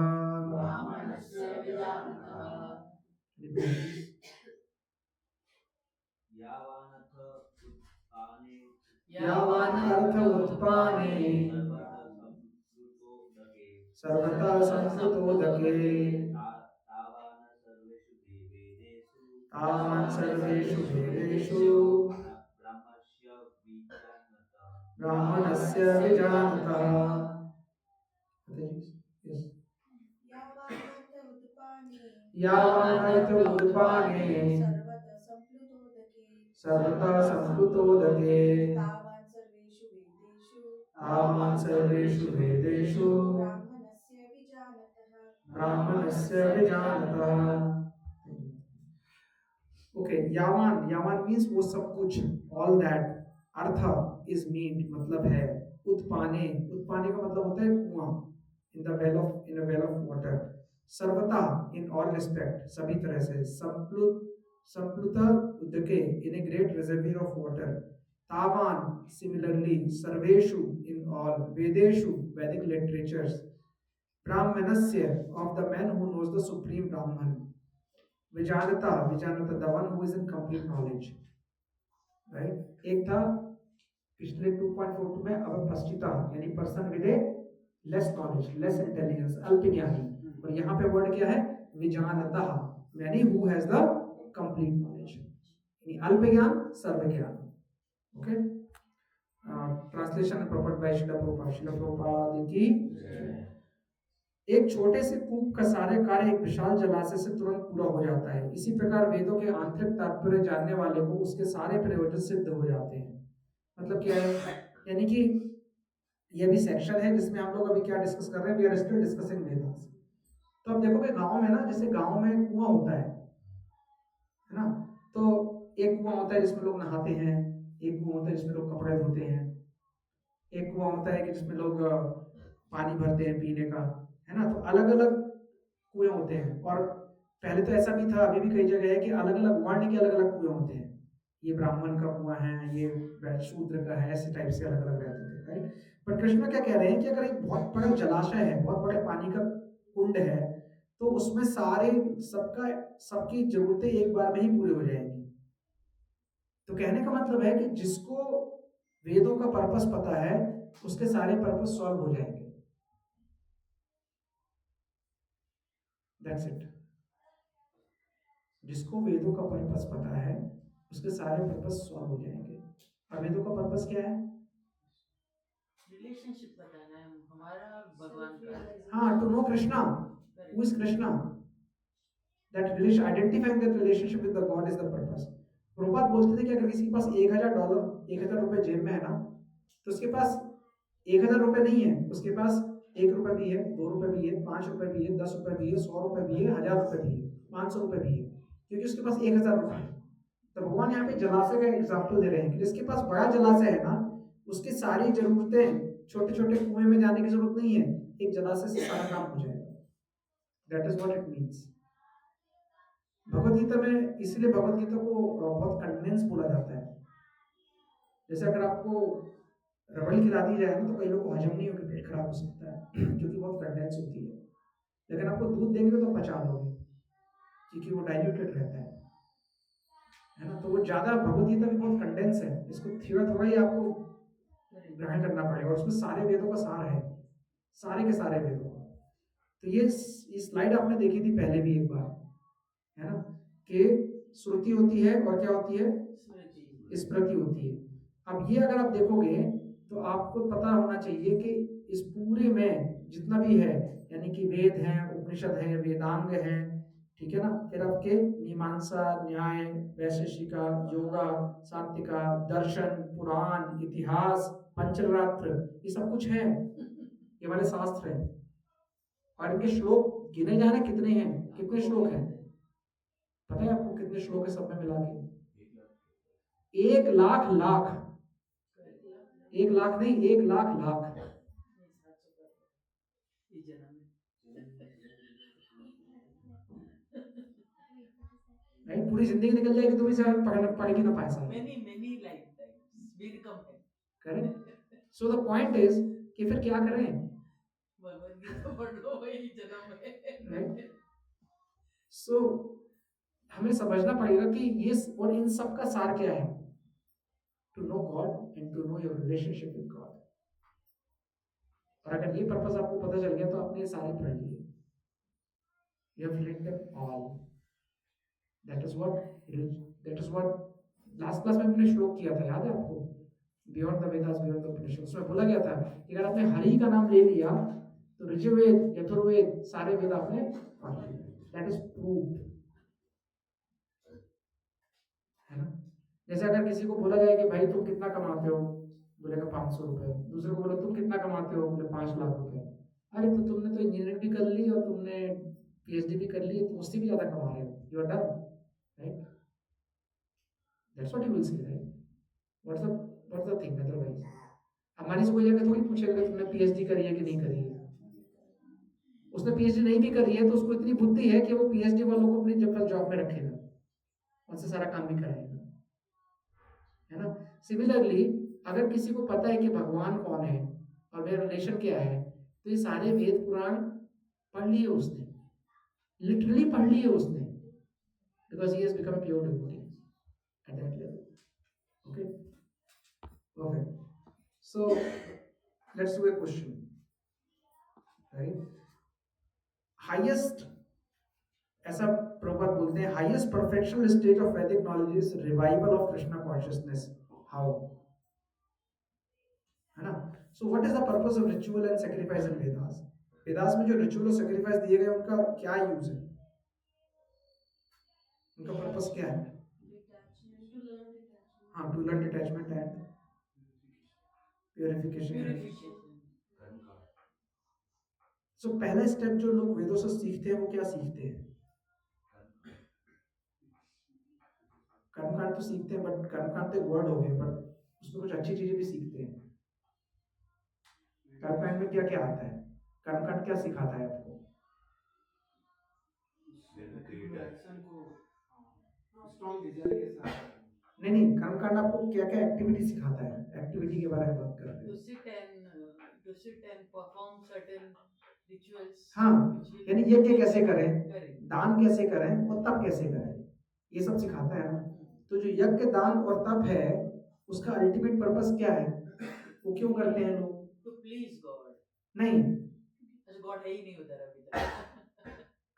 यावान् अर्थ उत्पाने सर्वतः संप्लुतोदके तावान् सर्वेषु वेदेषु ब्राह्मणस्य विजानतः. यावानर्थ उद्पाने सर्वतः संप्लुतोदके तावान् सर्वेषु वेदेषु ब्राह्मणस्य विजानतः। ओके, यावान मीन्स वो सब कुछ, ऑल दैट। अर्थ इज मीट मतलब है, उत्पाने का मतलब होता है कुआं, in a well of water. सर्वथा इन ऑल रिस्पेक्ट, सभी तरह से। संप्लुत उदके, in a great reservoir of water. तावान सिमिलरली, सर्वेषु इन ऑल, वेदेषु वैदिक लिटरेचर्स, ब्राह्मणस्य of the man who knows the supreme Brahman, विजानता the one who is in complete knowledge, right. एक था पिछले 2.42 में अवपस्थिता, यानी person with a less knowledge, less intelligence, अल्पज्ञानी। और यहाँ पे वर्ड क्या है, विजानता, यानी who has the complete knowledge, यानी अल्प ज्ञान सर्व ज्ञान। Okay, translation prepared by Srila Prabhupada की। एक छोटे से कूप का सारे कार्य एक विशाल जलाशय से तुरंत पूरा हो जाता है। इसी प्रकार वेदों के आंतरिक तात्पर्य जानने वाले को उसके सारे प्रयोजन सिद्ध हो जाते हैं। मतलब क्या है, यानी कि यह भी सेक्शन है जिसमें हम लोग अभी क्या डिस्कस कर रहे हैं, we are still discussing Vedas. तो अब देखोगे गांव में ना, जैसे गांव में कुआं होता है ना, तो एक कुआं होता है जिसमें लोग नहाते हैं, एक कुआं होता है जिसमें लोग कपड़े धोते हैं, एक कुआं होता है कि जिसमें लोग पानी भरते हैं पीने का, है ना। तो अलग अलग कुएं होते हैं। और पहले तो ऐसा भी था, अभी भी कई जगह है कि अलग अलग वर्ण के अलग अलग कुएं होते हैं। ये ब्राह्मण का कुआं है, ये शूद्र का है, ऐसे टाइप से अलग अलग रहते थे, राइट। बट कृष्ण क्या कह रहे हैं कि अगर एक बहुत बड़ा जलाशय है, बहुत बड़े पानी का कुंड है, तो उसमें सारे सबकी जरूरतें एक बार में ही पूरी हो जाएंगी। तो कहने का मतलब है कि जिसको वेदों का पर्पस पता है, उसके सारे पर्पस सॉल्व हो जाएंगे। That's it. जिसको वेदों का पर्पस पता है, उसके सारे पर्पस सॉल्व हो जाएंगे। और वेदों का पर्पस क्या है? रिलेशनशिप बताना है हमारा भगवान का। हाँ, to know Krishna, who is Krishna, that relation, identifying that relationship with the god is the purpose. Prabhupada बोलते थे कि अगर किसी के पास $1000 जेब में है ना, तो उसके पास $1000 नहीं है, उसके पास ₹1 भी है, ₹2 भी है, ₹5 भी है, ₹10 भी है, ₹100 भी है, ₹1000 भी है, ₹500 भी है, क्योंकि उसके पास $1000 है। तो भगवान यहाँ पे जलाशय का एग्जाम्पल दे रहे हैं कि जिसके पास बड़ा जलाशय है ना, उसकी सारी जरूरतें, छोटे छोटे कुएं में जाने की जरूरत नहीं है, एक जलाशय से सारा काम हो जाएगा। That is what it means. Bhagavad Gita में, इसलिए भगवत गीता को बहुत कंडेंस बोला जाता है। जैसे अगर आपको रबड़ी खिला दी जाए ना, तो कई लोगों को हजम नहीं होकर पेट खराब हो सकता है क्योंकि बहुत कंडेंस होती है। लेकिन आपको दूध देंगे तो पचा लोगे, क्योंकि वो डाइल्यूटेड रहता है ना। तो वो ज्यादा, भगवत गीता भी बहुत कंडेंस है, इसको थोड़ा ही आपको ग्रहण करना पड़ेगा। और उसमें सारे वेदों का सार है, सारे के सारे वेदों का। तो ये स्लाइड आपने देखी थी पहले भी एक बार, है ना, कि श्रुति होती है और क्या होती है, स्मृति होती है। अब ये अगर आप देखोगे तो आपको पता होना चाहिए कि इस पूरे में जितना भी है, यानी कि वेद हैं, उपनिषद हैं, वेदांग हैं, ठीक है ना, फिर आपके मीमांसा, न्याय, वैशेषिका, योगा, सात्विका, दर्शन, पुराण, इतिहास, पंचरात्र, ये सब कुछ है, ये वाले शास्त्र हैं। और इनके श्लोक गिने जाने कितने हैं, कितने श्लोक हैं पता है आपको? कितने श्लोक है सब में मिला के? 1 लाख लाख, 1 लाख नहीं, 1 लाख लाख। पूरी जिंदगी निकल जाएगी तो भी शायद पढ़ ही ना पाए सारे। many lifetimes will come है। Correct. So the point is कि फिर क्या करें? भगवत गीता पढ़ लो, वही जन्म है। राइट। सो हमें समझना पड़ेगा कि ये और इन सब का सार क्या है, to know god and to know your relationship with god. और अगर ये पर्पस आपको पता चल गया तो आपने ये सारे पढ़ लिए, you have read them all. That is what last class में हमने श्लोक किया था, याद है आपको? Beyond the Vedas, beyond the Upanishad. उसमें बोला गया था कि अगर आपने हरि का नाम ले लिया तो ऋग्वेद, यजुर्वेद, सारे वेद आपने पढ़ लिए। दैट इज प्रूव्ड, है ना। जैसे अगर किसी को बोला जाए कि भाई तुम कितना कमाते हो, बोलेगा 500 रुपए, दूसरे को बोला तुम कितना कमाते हो, बोले 5 लाख रुपए। अरे तो तुमने तो इंजीनियरिंग भी कर ली और तुमने पीएचडी भी कर ली, तुम उससे भी ज्यादा कमा रहे हो, you are done, right. That's what you will say, right. What's the thing otherwise. हमारी से कोई जगह थोड़ी पूछेगा कि तुमने पीएचडी करी है कि नहीं करी है। उसने पीएचडी नहीं भी करी है तो उसको इतनी बुद्धि है कि वो पीएचडी वालों को अपनी जॉब में रखेगा, उनसे सारा काम भी कराएगा, है ना। सिमिलरली अगर किसी को पता है कि भगवान कौन है और मेरा रिलेशन क्या है, तो ये सारे वेद पुराण पढ़ लिए उसने, लिटरली पढ़ लिए उसने, because he has become a pure devotee at that level. Okay, perfect. So let's do a question, right. Highest, ऐसा प्रभुपाद बोलते हैं, highest perfectional stage of Vedic knowledge is revival of Krishna consciousness. How, है ना। So what is the purpose of ritual and sacrifice in Vedas? Vedas में जो ritual और sacrifice दिए गए उनका क्या यूज है, उनका पर्पस क्या है? हाँ, to learn detachment and purification. सो पहला स्टेप जो लोग वेदों से सीखते हैं वो क्या सीखते हैं? कर्मकांड तो सीखते हैं, बट कर्मकांड तो एक वर्ड हो गया, बट उसमें कुछ अच्छी चीजें भी सीखते हैं। कर्मकांड में क्या क्या आता है? कर्मकांड क्या सिखाता है आपको? नहीं, कर्मकांड आपको क्या क्या एक्टिविटी सिखाता है? एक्टिविटी के बारे में बात कर रहे हैं। to sit and perform certain rituals. हाँ, यानी यज्ञ कैसे करें, Correct. दान कैसे करें और तप कैसे करें, ये सब सिखाता है ना। तो जो यज्ञ, दान और तप है, उसका अल्टीमेट पर्पस क्या है? वो क्यों करते हैं लोग? To please God. नहीं, अच्छा, God है ही नहीं उधर अभी तक।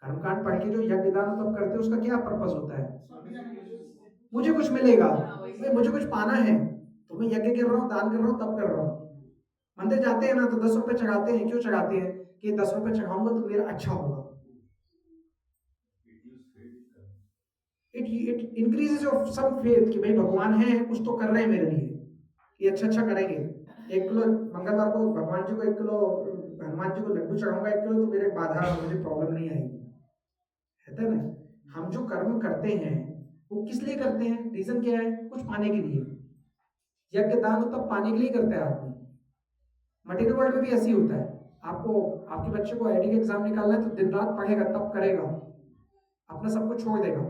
कर्मकांड पढ़ के जो यज्ञ, दान और तप करते हैं उसका क्या पर्पस होता है? मुझे कुछ मिलेगा, भाई मुझे कुछ पाना है, तो मैं यज्ञ कर रहा हूँ, दान कर रहा हूँ, तप कर रहा हूँ। मंदिर जाते हैं ना तो 10 रुपए चढ़ाते हैं, क्यों चढ़ाते हैं? कि 10 रुपए चढ़ाऊंगा तो मेरा अच्छा होगा। It increases your some faith कि भाई भगवान है, कुछ तो कर रहे हैं मेरे लिए, ये अच्छा करेंगे। 1 किलो मंगलवार को भगवान जी को 1 किलो, हनुमान जी को लड्डू चढ़ाऊंगा 1 किलो, तो मेरे बाधा, मुझे प्रॉब्लम नहीं आएगी, है ना। हम जो कर्म करते हैं वो किस लिए करते हैं? रीजन क्या है? कुछ पाने के लिए। यज्ञ, दान और तप पाने के लिए करता है आदमी। मटेरियल वर्ल्ड में भी ऐसे ही होता है। आपको, आपके बच्चे को आईआईटी का एग्जाम निकालना है तो दिन रात पढ़ेगा, तप करेगा, अपना सब कुछ छोड़ देगा,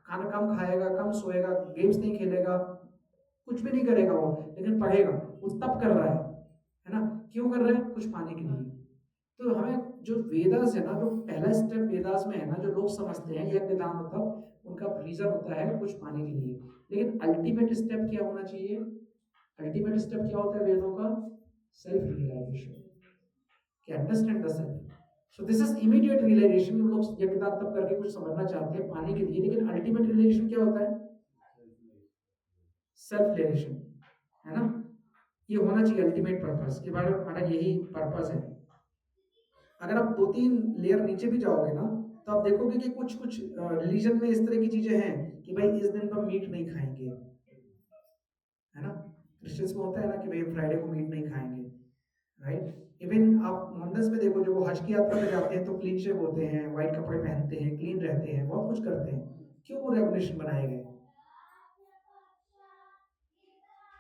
खाना कम खाएगा, कम सोएगा, गेम्स नहीं खेलेगा, कुछ भी नहीं करेगा वो, लेकिन पढ़ेगा, वो तप कर रहा है ना। क्यों कर रहा है? कुछ पाने के लिए। तो हमें जो वेदास है ना, जो पहला स्टेप वेदास में है ना, जो लोग समझते हैं यज्ञ, दान और तप, उनका रीजन होता है कुछ पाने के लिए। लेकिन अल्टीमेट स्टेप क्या होना चाहिए? अल्टीमेट स्टेप क्या होता है वेदों का? सेल्फ रियलाइजेशन, कि understand the self. So this is immediate realization. लोग यज्ञ, दान, तप करके कुछ समझना चाहते हैं पाने के लिए, लेकिन अल्टीमेट रियलाइजेशन क्या होता है? सेल्फ रियलाइजेशन, है ना। ये होना चाहिए अल्टीमेट पर्पस, के बारे में हमारा यही पर्पस है। अगर आप 2-3 लेयर नीचे भी जाओगे ना, तो आप देखोगे कि कुछ कुछ रिलीजन में इस तरह की चीजें हैं कि भाई इस दिन पर मीट नहीं खाएंगे, है ना। क्रिश्चियंस में होता है ना कि भाई फ्राइडे को मीट नहीं खाएंगे, राइट। इवन आप मोहम्मदस में देखो, जो वो हज की यात्रा पे जाते हैं तो क्लीन शेव होते हैं, व्हाइट कपड़े पहनते हैं, क्लीन रहते हैं, बहुत कुछ करते हैं। क्यों वो रेगुलेशन बनाए गए?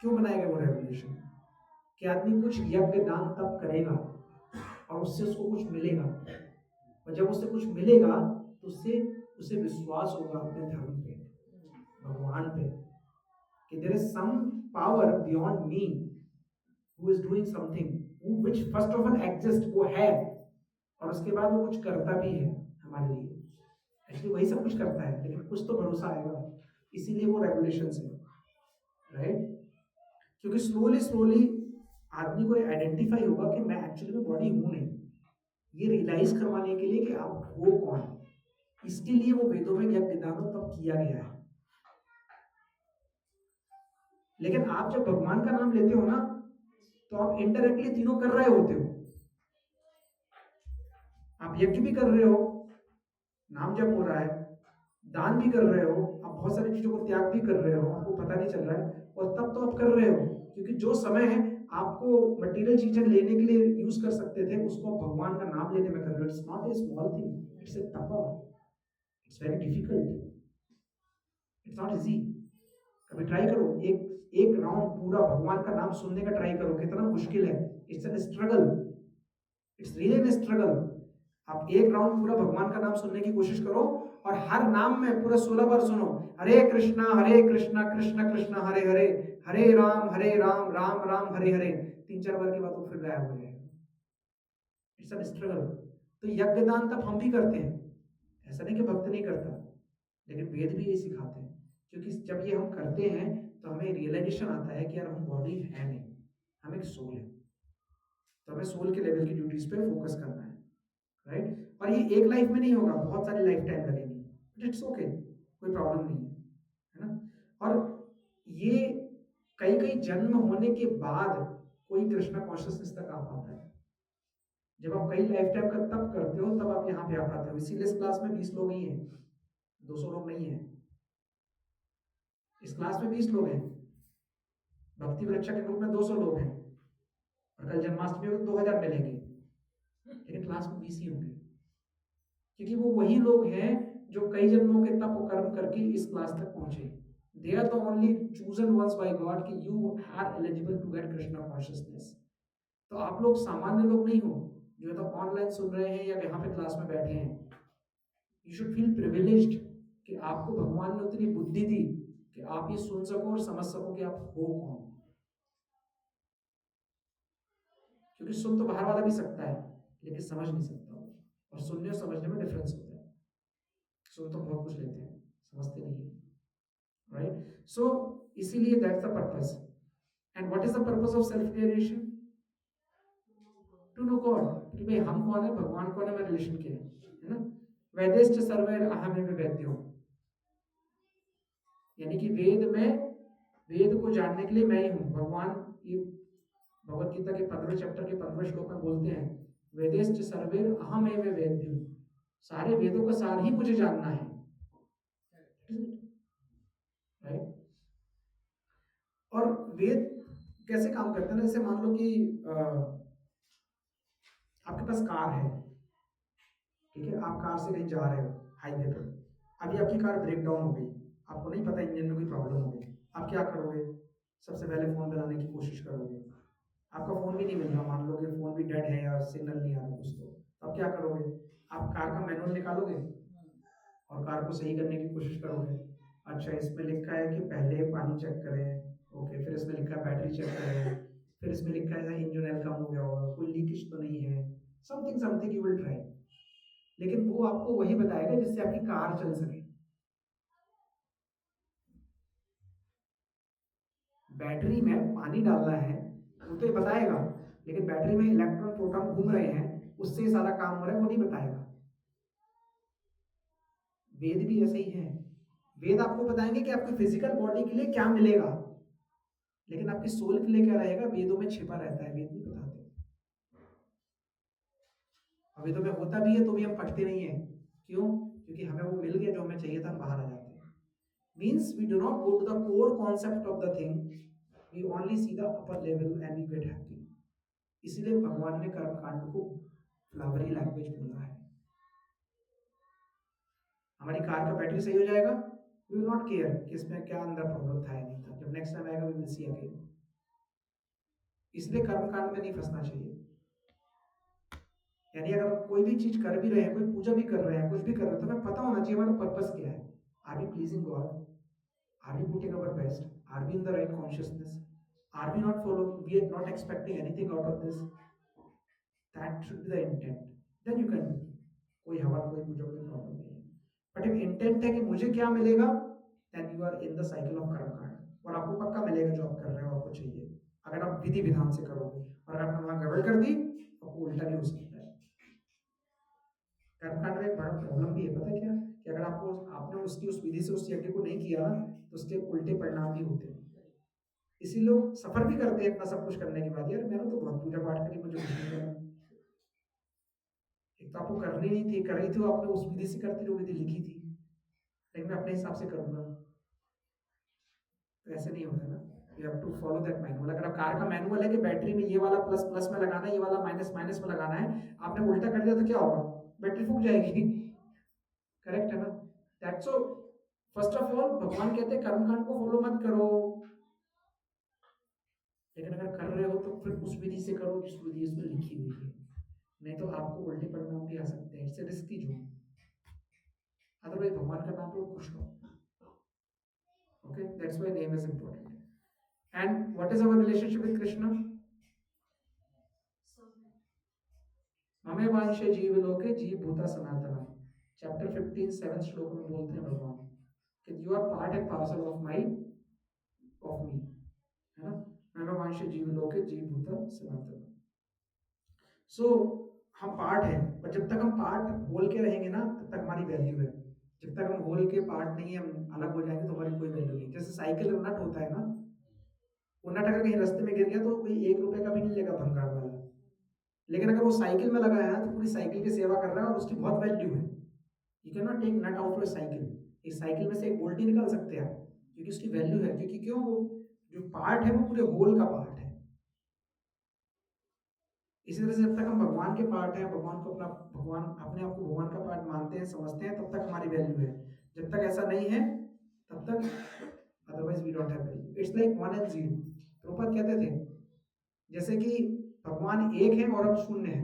क्यों बनाए गए वो रेगुलेशन? कि आदमी कुछ यज्ञ, दान, तप करेगा और उससे उसको कुछ मिलेगा, और जब उससे कुछ मिलेगा तो उससे उसे विश्वास होगा अपने धर्म पे, भगवान पे, कि there is some power beyond me who is doing something which first of all exist, वो है, और उसके बाद वो कुछ करता भी है हमारे लिए। एक्चुअली वही सब कुछ करता है, लेकिन कुछ तो भरोसा आएगा, इसीलिए वो रेगुलेशंस है, राइट। क्योंकि स्लोली आदमी को आइडेंटिफाई होगा कि मैं एक्चुअली में बॉडी हूं नहीं, ये रियलाइज करवाने के लिए कि आप हो कौन, इसके लिए वो वेदों में यज्ञ, दान और तप किया गया है। लेकिन आप जब भगवान का नाम लेते हो ना, तो आप इनडायरेक्टली तीनों कर रहे होते हो। आप यज्ञ भी कर रहे हो, नाम जप हो रहा है, दान भी कर रहे हो, आप बहुत सारी चीजों को त्याग भी कर रहे हो, आपको पता नहीं चल रहा है, और तब तो आप कर रहे हो, क्योंकि जो समय है आपको मटेरियल चीजें लेने के लिए यूज कर सकते थे, उसको आप भगवान का नाम लेने में कर रहे हो. It's not a small thing, it's a तपा, it's very difficult, it's not easy. कभी ट्राई करो, एक एक राउंड पूरा भगवान का नाम सुनने का ट्राई करो, कितना मुश्किल है. It's an struggle, it's really an struggle. आप एक राउंड पूरा भगवान का नाम सुनने की कोशिश करो, और हर नाम में पूरा 16 बार सुनो, हरे कृष्णा कृष्ण कृष्ण हरे हरे, हरे राम राम राम हरे हरे. 3-4 बार के बाद वो फिर गायब हो जाएगा. It's an struggle. तो यज्ञ दान तब हम भी करते हैं, ऐसा नहीं कि भक्त नहीं करता, लेकिन वेद भी यही सिखाते हैं, क्योंकि जब ये हम करते हैं तो हमें रियलाइजेशन आता है कि यार हम बॉडी है नहीं, हम एक सोल है. तो हमें सोल के लेवल की ड्यूटीज पे फोकस करना है, राइट. और ये एक लाइफ में नहीं होगा, बहुत सारी लाइफ टाइम लगेगी, बट इट्स ओके, कोई प्रॉब्लम नहीं है ना. और ये कई कई जन्म होने के बाद कोई कृष्णा कॉन्शियसनेस तक आ पाता है. जब आप कई लाइफ टाइम का तब करते हो, तब आप यहाँ पे आ पाते हो. इसीलिए इस क्लास में 20 लोग ही हैं, 200 लोग नहीं है. इस क्लास में 20 लोग हैं, भक्ति वृक्षा के ग्रुप में 200 लोग हैं, और कल जन्माष्टमी में 2000 मिलेंगे, लेकिन क्लास में 20 ही होंगे, क्योंकि वो वही लोग हैं जो कई जन्मों के तप कर्म करके इस क्लास तक पहुंचे. They are the only chosen ones by God कि you are eligible to get Krishna consciousness. तो आप लोग सामान्य लोग नहीं हो जो है तो ऑनलाइन सुन रहे हैं या यहाँ पे क्लास में बैठे हैं. यू शुड फील प्रिविलेज्ड कि आपको भगवान ने उतनी बुद्धि दी कि आप ये सुन सको और समझ सको कि आप हो कौन. क्योंकि सुन तो बाहर वाला भी सकता है, लेकिन समझ नहीं सकता, और सुनने और समझने में डिफरेंस होता है. सुन तो बहुत कुछ लेते हैं, समझते नहीं है, राइट. सो इसीलिए that's the purpose. And what is the purpose of self realization? To know god, कि भाई हम कौन है, भगवान कौन है, मैं रिलेशन के है ना. वेदेश्च सर्वे अहमेव वेद्यो, यानी कि वेद में, वेद को जानने के लिए मैं ही हूँ. भगवान ये भगवत गीता के 15 चैप्टर के 15 श्लोक में बोलते हैं, वेदेश्च सर्वे अहमेव वेद्यो, सारे वेदों का सार ही मुझे जानना है, राइट. और वेद कैसे काम करते हैं ना, जैसे मान लो कि आपके पास कार है, ठीक है, आप कार से कहीं जा रहे हो हाईवे पर, अभी आपकी कार ब्रेक डाउन हो गई, आपको नहीं पता इंजन में कोई प्रॉब्लम हो गई, आप क्या करोगे? सबसे पहले फोन बनाने की कोशिश करोगे, आपका फोन भी नहीं मिल रहा, मान लो कि फोन भी डेड है या सिग्नल नहीं आ रहा कुछ, तो आप क्या करोगे? आप कार का मैनुअल निकालोगे और कार को सही करने की कोशिश करोगे. अच्छा, इसमें लिखा है कि पहले पानी चेक करें, ओके, फिर इसमें लिखा है बैटरी चेक करें, फिर इसमें लिखा है इंजन ऑयल कम हो गया होगा, कोई लीकेज तो नहीं है, something something you will try. लेकिन वो आपको वही बताएगा जिससे आपकी कार चल सके. बैटरी में पानी डालना है वो तो ये बताएगा, लेकिन बैटरी में इलेक्ट्रॉन प्रोटॉन घूम रहे हैं, उससे सारा काम हो रहा है, वो नहीं बताएगा. वेद भी ऐसे ही है. वेद आपको बताएंगे कि आपकी फिजिकल बॉडी के लिए क्या मिलेगा, लेकिन आपकी सोल के लिए क्या रहेगा, वेदों में छिपा रहता है, वेद नहीं बताते. और वेदों में होता भी है तो भी हम पढ़ते नहीं है. क्यों? क्योंकि हमें वो मिल गया जो हमें चाहिए था, हम बाहर आ जाते हैं. Means we do not go to the core concept of the thing, we only see the upper level and we get happy. इसलिए भगवान ने कर्म कांड को फ्लावरी लैंग्वेज बोला है. हमारी कार का बैटरी सही हो जाएगा, वी विल नॉट केयर कि इसमें क्या अंदर प्रॉब्लम था या नहीं था, जब नेक्स्ट टाइम आएगा वी विल सी अगेन. इसलिए कर्म कांड में नहीं फंसना चाहिए. यानी अगर हम कोई भी चीज कर भी रहे हैं, कोई पूजा भी कर रहे हैं, कुछ भी कर रहे हैं, तो हमें पता होना चाहिए हमारा पर्पस क्या है. Are we pleasing god? Are we putting our best? Are we in the right consciousness? Are we not following? We are not expecting anything out of this. That should be the intent. Then you can do. कोई हवन, कोई पूजा, कोई problem नहीं है. But if intent है कि मुझे क्या मिलेगा, then you are in the cycle of कर्म कांड. और आपको पक्का मिलेगा जो आप कर रहे हो, आपको चाहिए, अगर आप विधि विधान से करोगे. और अगर आपने वहां गड़बड़ कर दी, आपको उल्टा भी हो सकता है. कर्म कांड में एक बड़ा प्रॉब्लम भी है, पता है क्या, कि अगर आपने उसकी उस विधि से उस यज्ञ को नहीं किया ना, तो उसके उल्टे परिणाम भी होते हैं. इसी लोग सफर भी करते हैं इतना सब कुछ करने के बाद, यार मैंने तो बहुत पूजा पाठ करी, मुझे कुछ नहीं करना. एक तो आपको करनी नहीं थी, कर रही थी, आपने उस विधि से करती, जो विधि लिखी थी, लेकिन मैं अपने हिसाब से करूंगा, तो ऐसे नहीं होता ना। You have to follow that manual. अगर आप कार का मैनुअल है कि बैटरी में ये वाला प्लस प्लस में लगाना है, ये वाला माइनस माइनस में लगाना है, आपने उल्टा कर दिया तो क्या होगा? बैटरी फूक जाएगी। करेक्ट है ना? That's so. First of all भगवान कहते हैं कर्मकांड को फॉलो मत करो, लेकिन अगर कर रहे हो तो फिर उस विधि से करो जिस विधि उसमें लिखी हुई है, नहीं तो आपको उल्टे परिणाम भी आ सकते हैं। इससे रिस्की जो, अदरवाइज भगवान का नाम लो, खुश रहो। Okay, that's why name is important. And what is our relationship with Krishna? ममे वांशे जीव लोके जीव भूता सनातना। चैप्टर 15 7 श्लोक में बोलते हैं भगवान कि you are part and parcel of my, of me, है ना? ममे वांशे जीव लोके जीव भूता सनातना। सो हम पार्ट हैं, और जब तक हम पार्ट होल के रहेंगे ना, तब तक हमारी वैल्यू है। जब तक हम होल के पार्ट नहीं है, हम अलग हो जाएंगे तो हमारी कोई वैल्यू नहीं। जैसे साइकिल में नट होता है ना, वो नट अगर कहीं रास्ते में गिर गया तो कोई 1 रुपए का भी नहीं लेगा भंगार वाला, लेकिन अगर वो साइकिल में लगा है ना, तो पूरी साइकिल की सेवा कर रहा है और उसकी बहुत वैल्यू है। You can not take nut out of cycle. एक साइकिल में से एक बोल्ट ही निकाल सकते हैं आप, क्योंकि उसकी वैल्यू है, क्योंकि क्यों, वो जो पार्ट है वो पूरे होल का पार्ट है। इसी तरह से जब तक हम भगवान के पार्ट हैं, भगवान को अपना, भगवान अपने आप को भगवान का पार्ट मानते हैं, समझते हैं, तब तक हमारी वैल्यू है। जब तक ऐसा नहीं है तब तक, otherwise we don't have value. It's like 1 and 0। Prabhupada कहते थे जैसे कि भगवान एक है और अब शून्य है।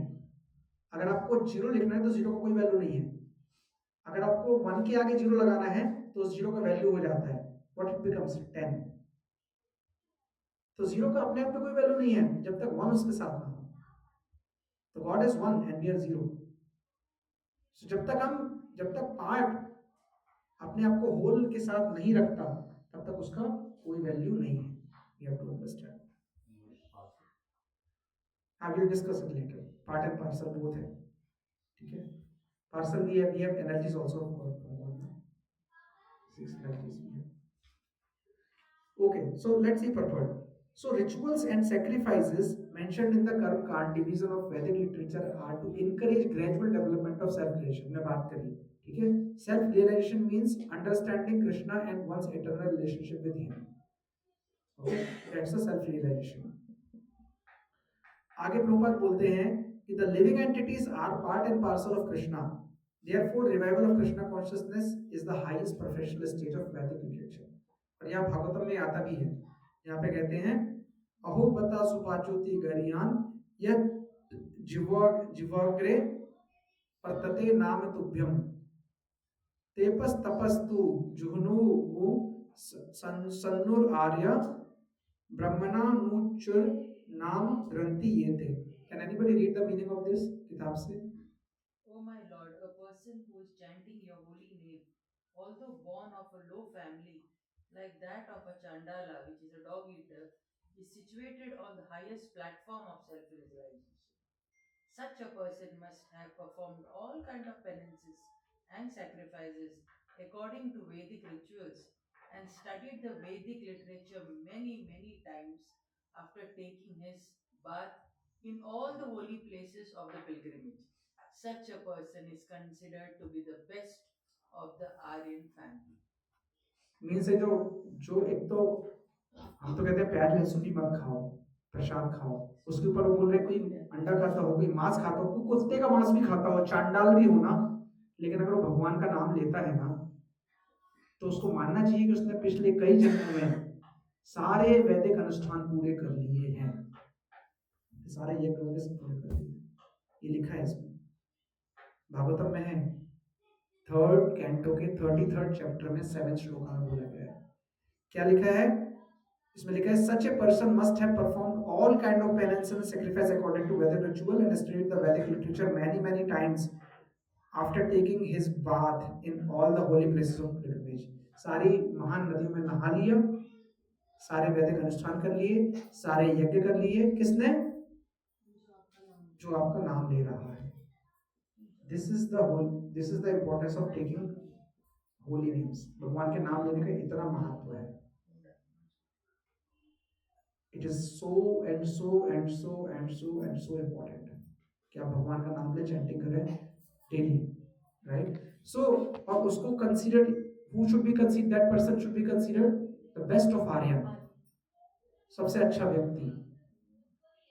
अगर आपको 0 लिखना है तो 0 का कोई वैल्यू नहीं है। अगर आपको 1 के आगे 0 लगाना है तो उस 0 का वैल्यू हो जाता है, व्हाट इट बिकम्स 10। तो 0 का अपने आप में कोई वैल्यू नहीं है जब तक 1 उसके साथ ना हो। तो god is 1 and we are 0। So, जब तक पार्ट अपने आप को होल के साथ नहीं रखता, तब तक उसका कोई वैल्यू नहीं है। You have to understand. I will discuss it later. Part and parcel both है, ठीक है? Parcel we have energies also from God, no? 6 energies we have. Okay, so let's see purport. So rituals and sacrifices mentioned in the Karma Kand division of Vedic literature are to encourage gradual development of self-realization. मैं बात करी, ठीक है? Self-realization means understanding Krishna and one's eternal relationship with him. Okay, that's the self-realization. आगे प्रभुपाद बोलते हैं कि the living entities are part and parcel of Krishna. Therefore, revival of Krishna consciousness is the highest professional stage of Vedic literature. और यहाँ भागवतम में आता भी है, यहाँ पे कहते हैं अहो बता सुपाचोति गरियान यह जिवाग्रे पतते नाम तुभ्यम तेपस तपस्तु जुहनु सन्नुर आर्य ब्रह्मणा नुचुर नाम ग्रंथि ये थे। Can anybody read the meaning of this किताब से? O my Lord, a person who is chanting your holy name, although born of a low family, like that of a Chandala, which is a dog eater, is situated on the highest platform of self-realization. Such a person must have performed all kind of penances and sacrifices according to Vedic rituals and studied the Vedic literature many, many times after taking his bath in all the holy places of the pilgrimage. Such a person is considered to be the best of the Aryan family. Mean से जो जो एक तो हम तो कहते हैं प्याज लहसुन भी मत खाओ, प्रसाद खाओ, उसके ऊपर वो बोल रहे कोई अंडा खाता हो, कोई मांस खाता हो, कोई कुत्ते का मांस भी खाता हो, चांडाल भी हो ना, लेकिन अगर वो भगवान का नाम लेता है ना, तो उसको मानना चाहिए कि उसने पिछले कई जन्मों में सारे वैदिक अनुष्ठान पूरे कर लिए हैं, सारे यज्ञ वगैरह सब पूरे कर लिए। ये लिखा है इसमें, भागवतम में है, 3rd कैंटो के 33rd चैप्टर में 7 श्लोक में बोला गया है। क्या लिखा है इसमें? लिखा है such a person must have performed all kind of penance and sacrifice according to Vedic ritual and studied the Vedic literature many times after taking his bath in all the holy places of pilgrimage. सारी महान नदियों में नहा लिया, सारे वैदिक अनुष्ठान कर लिए, सारे यज्ञ कर लिए, किसने? जो आपका नाम ले रहा है। This is the importance of taking holy names. भगवान के नाम लेने का इतना महत्व है। It is so and so and so and so and so important कि आप भगवान का नाम ले, चैंटिंग करें, डेली, राइट? सो और उसको consider, who should be consider, that person should be considered the best of Aryan, सबसे अच्छा व्यक्ति।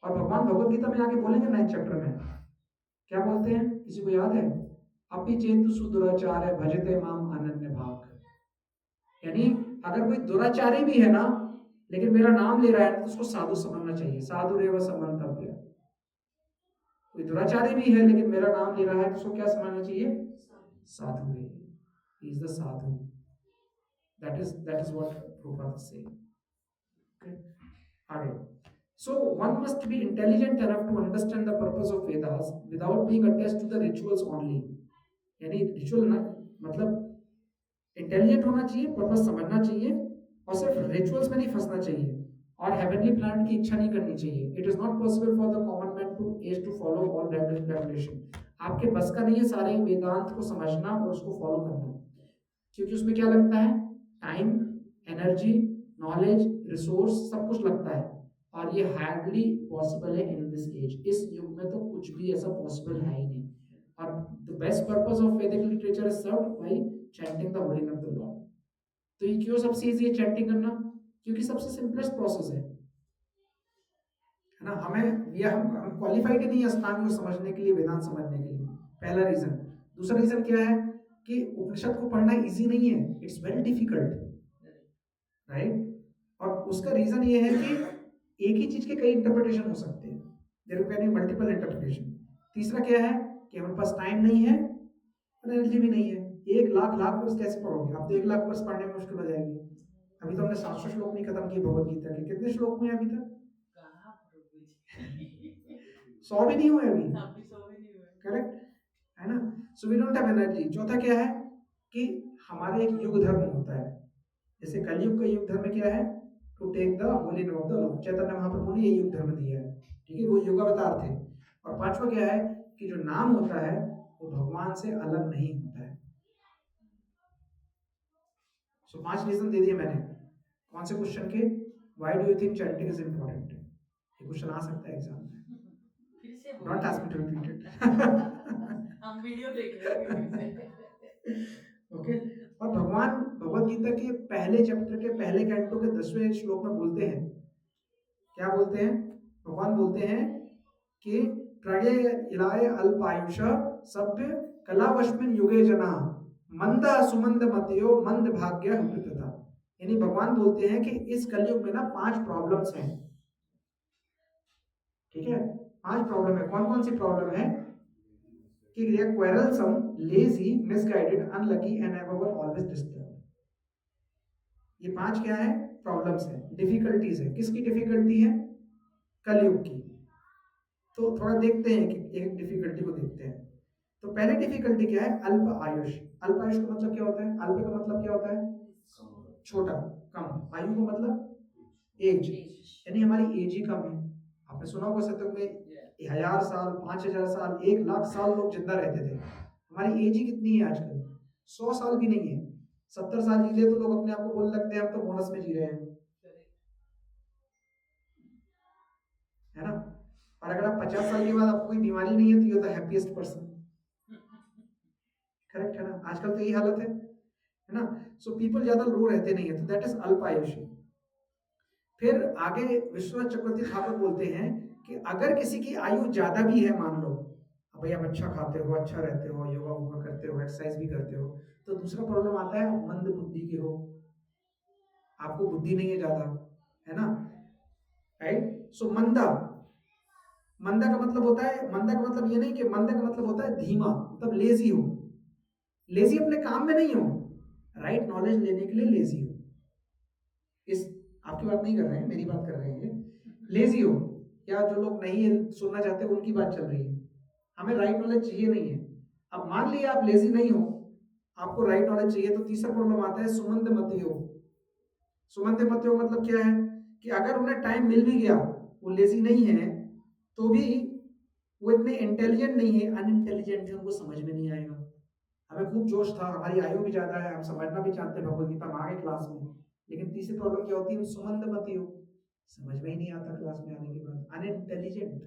और भगवान भगवत गीता में आके बोलेंगे 9th चैप्टर में क्या बोलते हैं, किसी को याद है? अपि चेतु सुदुराचार्य भजते माम अनन्य भाग। यानी अगर कोई दुराचारी भी है ना, लेकिन मेरा नाम ले रहा है तो उसको साधु समझना चाहिए, साधु रेव समंतव्य। कोई दुराचारी भी है लेकिन मेरा नाम ले रहा है तो उसको क्या समझना चाहिए? साधु है, he is the Sadhu. That is what Prabhupada is saying. Okay, आगे। So one must be intelligent enough to understand the purpose of Vedas without being attached to the rituals only. यानी रिचुअल मतलब इंटेलिजेंट होना चाहिए, purpose समझना चाहिए और सिर्फ rituals में नहीं फंसना चाहिए और हेवनली प्लान की इच्छा नहीं करनी चाहिए। It is not possible for the common man to follow all regulation. आपके बस का नहीं है सारे वेदांत को समझना और उसको फॉलो करना, क्योंकि उसमें क्या लगता है? टाइम, एनर्जी, नॉलेज, रिसोर्स, सब कुछ लगता है और ये हार्डली पॉसिबल है इन दिस एज। इस युग में तो कुछ भी ऐसा पॉसिबल है ही नहीं। और द बेस्ट पर्पस ऑफ वैदिक literature is served bye chanting the holy name of the Lord. तो ये क्यों सबसे इजी है चैंटिंग करना? क्योंकि सबसे सिंपलेस्ट प्रोसेस है ना। हमें ये हम क्वालिफाइड ही नहीं है अष्टांग को समझने के लिए, वेदांत समझने के लिए, पहला रीजन। दूसरा रीजन क्या है कि उपनिषद को पढ़ना इजी नहीं है, इट्स वेरी डिफिकल्ट, राइट? और उसका रीजन ये है कि एक ही चीज के कई इंटरप्रिटेशन हो सकते हैं, there can be multiple interpretation. तीसरा क्या है कि हमारे पास टाइम नहीं है और एनर्जी भी नहीं है। 1 लाख वर्ष कैसे पढ़ोगे आप? तो 1 लाख वर्ष पढ़ने में मुश्किल हो जाएगी। अभी तो हमने 700 श्लोक नहीं खत्म किए भगवत गीता के। कितने श्लोक हुए अभी तक? कहाँ प्रभु जी? 100 भी नहीं हुए अभी, अभी 100 भी नहीं हुए। करेक्ट है ना? So we don't have energy. चौथा क्या है कि हमारा एक युग धर्म होता है, जैसे कलयुग का युग धर्म क्या है? To take the holy name of the Lord. Chaitanya Mahaprabhu ने ये युग धर्म दिया है, ठीक है, वो युगावतार थे। और पांचवा क्या है कि जो नाम होता है वो भगवान से अलग नहीं होता है। सो 5 रीजन दे दिए मैंने। कौन से क्वेश्चन के? Why do you think chanting is important? ये क्वेश्चन आ सकता है एग्जाम में। फिर से not ask me to repeat it. हम वीडियो देख लेंगे। ओके। और भगवान भगवत गीता के पहले चैप्टर के पहले कैंटो के 10वें श्लोक में बोलते हैं, क्या बोलते हैं? भगवान बोलते हैं कि प्रगे इलाय अल्पायुष सभ्य कलावश्मिन युगे जना मंदा सुमंद मतयो मंद भाग्य हुपितता। यानी भगवान बोलते हैं कि इस कलयुग में ना 5 प्रॉब्लम्स हैं, ठीक है? 5 प्रॉब्लम है। कौन कौन सी प्रॉब्लम है? कि they are quarrelsome, lazy, misguided, unlucky and above all always disturbed। ये 5 क्या है? प्रॉब्लम्स है, डिफिकल्टीज है। किसकी डिफिकल्टी है? कलयुग की। तो थोड़ा देखते हैं कि एक डिफिकल्टी को देखते हैं। तो पहले डिफिकल्टी क्या है? अल्प आयुष। अल्प आयुष का मतलब क्या होता है? अल्प का मतलब क्या होता है? छोटा, कम। आयु का मतलब एज, यानी हमारी एज ही कम है। आपने सुना होगा सतयुग में 1000 साल, 5000 साल, 1 लाख साल लोग जिंदा रहते थे। हमारी एज ही कितनी है आजकल? 100 साल भी नहीं है। 70 साल जी ले तो लोग अपने आप को बोलने लगते हैं हम तो बोनस में जी रहे हैं, है ना? और अगर आप 50 साल के बाद आपको कोई बीमारी नहीं है तो you are the happiest person, correct है ना? आजकल तो यही हालत है ना? सो पीपल ज्यादा लो रहते नहीं है, तो दैट इज अल्पायुषी। फिर आगे विश्वनाथ चक्रवर्ती ठाकुर बोलते हैं कि अगर किसी की आयु ज्यादा भी है, मान लो अब भाई आप अच्छा खाते हो, अच्छा रहते हो, योगा वोगा करते हो, एक्सरसाइज भी करते हो, तो दूसरा प्रॉब्लम आता है आप मंद बुद्धि के हो, आपको बुद्धि नहीं है ज्यादा, है ना? राइट? सो मंदा, मंदा का मतलब होता है, मंदा का मतलब ये नहीं कि मंदा का मतलब होता है धीमा, मतलब लेजी हो। लेजी अपने काम में नहीं हो, राइट नॉलेज लेने के लिए लेजी हो। इस आपकी बात नहीं कर रहे हैं, मेरी बात कर रहे हैं। लेजी हो या जो लोग नहीं सुनना चाहते उनकी बात चल रही है। हमें राइट नॉलेज चाहिए नहीं है। अब मान लिया आप लेजी नहीं हो, आपको राइट नॉलेज चाहिए, तो तीसरा प्रॉब्लम आता है सुमंद मतियो। सुमंद मतियो मतलब क्या है कि अगर उन्हें टाइम मिल भी गया, वो लेजी नहीं है, तो भी वो इतने इंटेलिजेंट नहीं है, अनइंटेलिजेंट है, उनको समझ में नहीं आएगा। हमें खूब जोश था, हमारी आयु भी ज्यादा है, हम समझना भी चाहते हैं भगवद गीता, हम आ गए क्लास में, लेकिन तीसरी प्रॉब्लम क्या होती है? सुमंद मतियो, समझ में ही नहीं आता क्लास में आने के बाद, अनइंटेलिजेंट,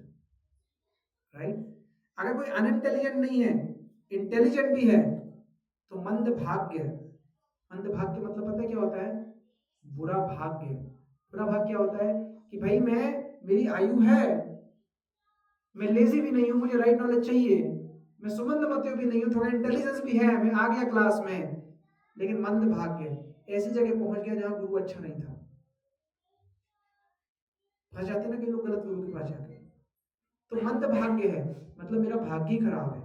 राइट? अगर कोई अनइंटेलिजेंट नहीं है, इंटेलिजेंट भी है तो मंद भाग्य। मंद भाग्य मतलब पता है क्या होता है? बुरा भाग्य। बुरा भाग्य क्या होता है कि भाई मेरी आयु है, मैं लेजी भी नहीं हूं, मुझे राइट नॉलेज चाहिए, मैं सुमंद मतियो भी नहीं हूं, थोड़ा इंटेलिजेंस भी है, मैं आ गया क्लास में, लेकिन मंद भाग्य, ऐसी जगह पहुंच गया जहां गुरु अच्छा नहीं था। फंस जाते ना कि लोग गलत गुरु के पास जाके, तो मंद भाग्य है, मतलब मेरा भाग्य ही खराब है।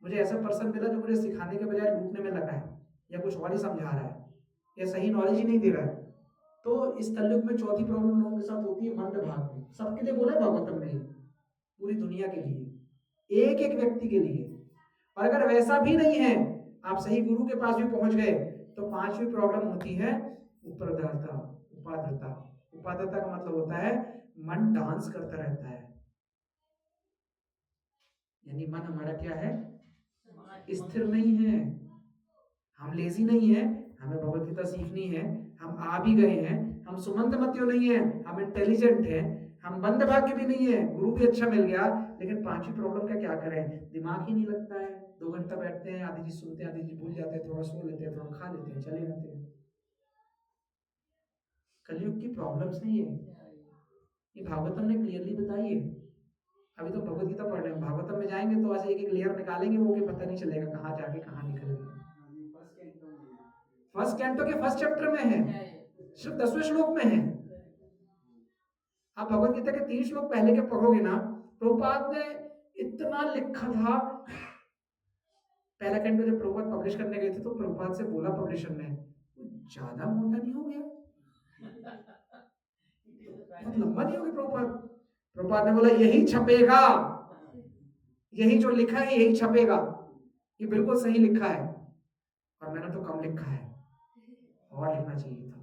मुझे ऐसा पर्सन मिला जो मुझे सिखाने के बजाय लूटने में लगा है, या कुछ और ही समझा रहा है, या सही नॉलेज ही नहीं दे रहा है। तो इस कलयुग में चौथी प्रॉब्लम लोगों के साथ होती है, मंद भाग्य। सबके लिए बोला है भागवतम में, पूरी दुनिया के लिए, एक एक व्यक्ति के लिए। और अगर वैसा भी नहीं है, आप सही गुरु के पास भी पहुंच गए, तो पांचवी प्रॉब्लम होती है उपरदरता, उपाद्रता। उपाद्रता का मतलब होता है मन डांस करता रहता है, यानी मन हमारा क्या है? स्थिर नहीं है। हम लेजी नहीं है, हमें भगवत गीता सीखनी है, हम आ भी गए हैं, हम सुमंत मतियो नहीं है, हम इंटेलिजेंट है, हम बंद भाग्य भी नहीं है, गुरु भी अच्छा मिल गया, लेकिन पांचवी प्रॉब्लम का क्या करें? दिमाग ही नहीं लगता है। 2 घंटा बैठते हैं, आधी चीज सुनते हैं, आधी चीज भूल जाते हैं, थोड़ा सो लेते हैं, थोड़ा खा लेते हैं, चले जाते हैं। कलयुग की प्रॉब्लम्स नहीं है, ये भागवतम ने क्लियरली बताई है। अभी तो भगवत गीता पढ़ रहे हैं, भागवतम में जाएंगे तो ऐसे एक एक लेयर निकालेंगे, वो के पता नहीं चलेगा कहाँ जाके कहाँ निकल गए। फर्स्ट कैंटो के फर्स्ट चैप्टर में है, सिर्फ 10वें श्लोक में है। आप भगवत गीता के 3 श्लोक पहले के पढ़ोगे ना, प्रभुपाद ने इतना लिखा था। पहला कैंटो जब प्रभुपाद पब्लिश करने गए थे तो प्रभुपाद से बोला पब्लिशर ने, ज्यादा मोटा नहीं हो गया, बहुत लंबा नहीं हो गया प्रभुपाद? प्रभुपाद ने बोला यही छपेगा, यही जो लिखा है यही छपेगा, ये बिल्कुल सही लिखा है, और मैंने तो कम लिखा है, और लिखना चाहिए था।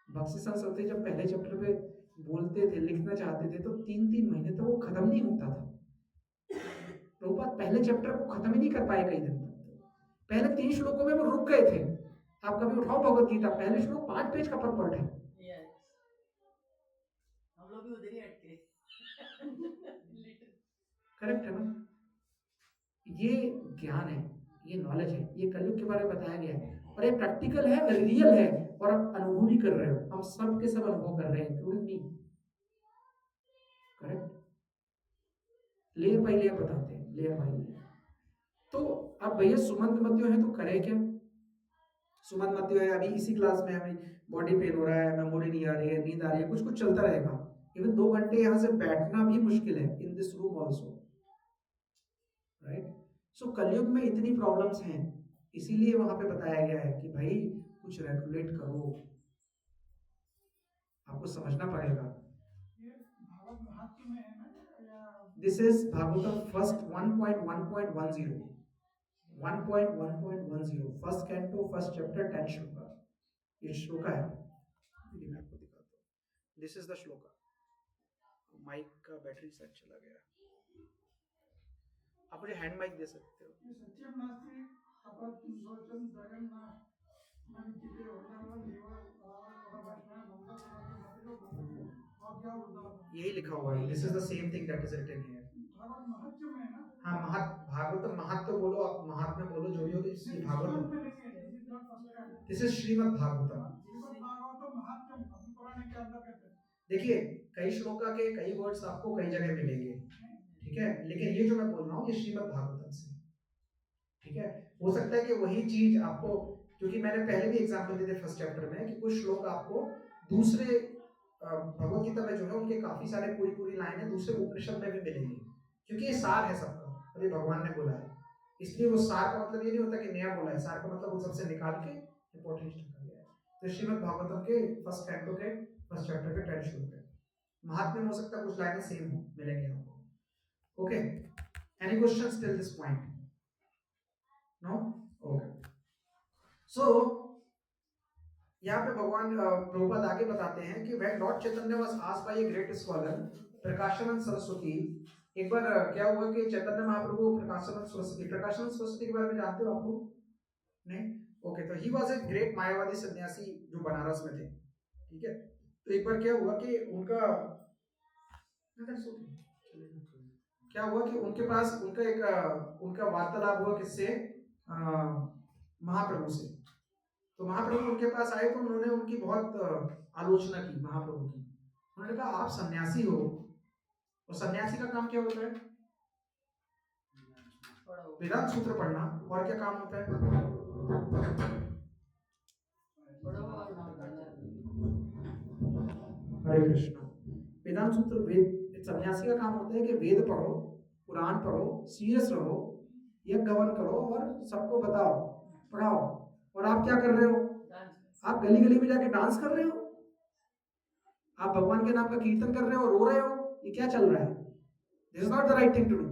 भक्ति सरस्वती जब पहले चैप्टर पे बोलते थे, लिखना चाहते थे, तो 3-3 महीने तक वो खत्म नहीं होता था। प्रभुपाद पहले चैप्टर को खत्म ही नहीं कर पाए कई दिन तक। पहले 3 श्लोकों में वो रुक गए थे। आप कभी उठाओ भगवत गीता, पहले श्लोक 5 पेज का पर है। हम लोग भी उधर ही अटके। करेक्ट है ना? ये ज्ञान है, ये नॉलेज है, ये कलयुग के बारे में बताया गया है, और ये प्रैक्टिकल है, रियल है, और आप अनुभव भी कर रहे हो। हम सब के सब अनुभव कर रहे हैं, including me. Correct? Layer by layer बताते हैं, लेयर बाय लेयर। तो अब भैया सुमंत मतियो है तो करे क्या? सुमंत मतियो है, अभी इसी क्लास में हमें बॉडी पेन हो रहा है, मेमोरी नहीं आ रही है, नींद आ रही है, कुछ कुछ चलता रहेगा। इवन 2 घंटे यहाँ से बैठना भी मुश्किल है, in this room also, right? So Kaliyuga में इतनी प्रॉब्लम्स हैं, इसीलिए वहां पे बताया गया है कि भाई कुछ रेगुलेट करो, आपको समझना पड़ेगा। ये भागवत महात्म्य में है ना, या this is Bhagavatam first 1.1.10 1.1.10 first canto first chapter 10 shloka. ये श्लोका है, मैं आपको दिखाता हूँ। This is the shloka. Mike का बैटरी शायद चला गया, आप मुझे हैंड माइक दे सकते हो? ये सत्यम नास्ति अपरम सोचम जगन ना मन चिते वंदन देवा और वैष्णव मंगल समर्थ मतिलो मंगल और क्या होता है? यही लिखा हुआ है, this is the same thing that is written here. Bhagavat Mahatmya में है ना? हाँ, भागवत महात्म्य बोलो, आप महात्म्य बोलो, जो भी हो, इस भागवत, दिस इज श्रीमद् भागवतम। श्रीमद् भागवतम महात्म्य अपने पुराने के अंदर कहते हैं। देखिए, कई श्लोका के कई वर्ड्स आपको कई जगह मिलेंगे, ठीक है, लेकिन ये जो मैं बोल रहा हूँ ये श्रीमद् भागवतम से, ठीक है। हो सकता है कि वही चीज आपको, क्योंकि मैंने पहले भी एग्जांपल दिए थे फर्स्ट चैप्टर में कि कुछ श्लोक आपको दूसरे भगवत गीता में जो है उनके काफी सारे पूरी पूरी लाइनें दूसरे उपनिषद में भी मिलेंगी, क्योंकि ये सार है सबका, और ये भगवान ने बोला है। इसलिए वो सार का मतलब ये नहीं होता कि नया बोला है, सार का मतलब वो सबसे निकाल के इंपॉर्टेंट रखा गया है। तो श्रीमद् भागवतम के फर्स्ट कैंटो के फर्स्ट चैप्टर के 10 श्लोक है। महात्म्य में हो सकता है कुछ लाइनें सेम हो, मिलेंगे आपको। Okay, any questions till this point? No? Okay. So यहाँ पे भगवान प्रभुपाद आगे बताते हैं कि when Lord Chaitanya was asked by a great scholar Prakashanand Saraswati, एक बार क्या हुआ कि चैतन्य महाप्रभु प्रकाशानंद सरस्वती के बारे में जानते हो आप लोग? नहीं? ओके, तो ही वॉज ए ग्रेट मायावादी सन्यासी जो बनारस में थे, ठीक है। तो एक बार क्या हुआ कि उनका क्या हुआ कि उनके पास उनका वार्तालाप हुआ किससे, महाप्रभु से। तो महाप्रभु उनके पास आए तो उन्होंने उनकी बहुत आलोचना की महाप्रभु की। उन्होंने कहा आप सन्यासी हो, और सन्यासी का काम क्या होता है? वेदांत सूत्र पढ़ना। और क्या काम होता है? हरे कृष्णा। वेदांत सूत्र, वेद, सन्यासी का काम होता है कि वेद पढ़ो, पुराण पढ़ो, सीरियस रहो, यज्ञ हवन करो और सबको बताओ, पढ़ाओ। और आप क्या कर रहे हो? आप गली गली में जाके डांस कर रहे हो, आप भगवान के नाम का कीर्तन कर रहे हो, रो रहे हो, ये क्या चल रहा है? This is not the right thing to do.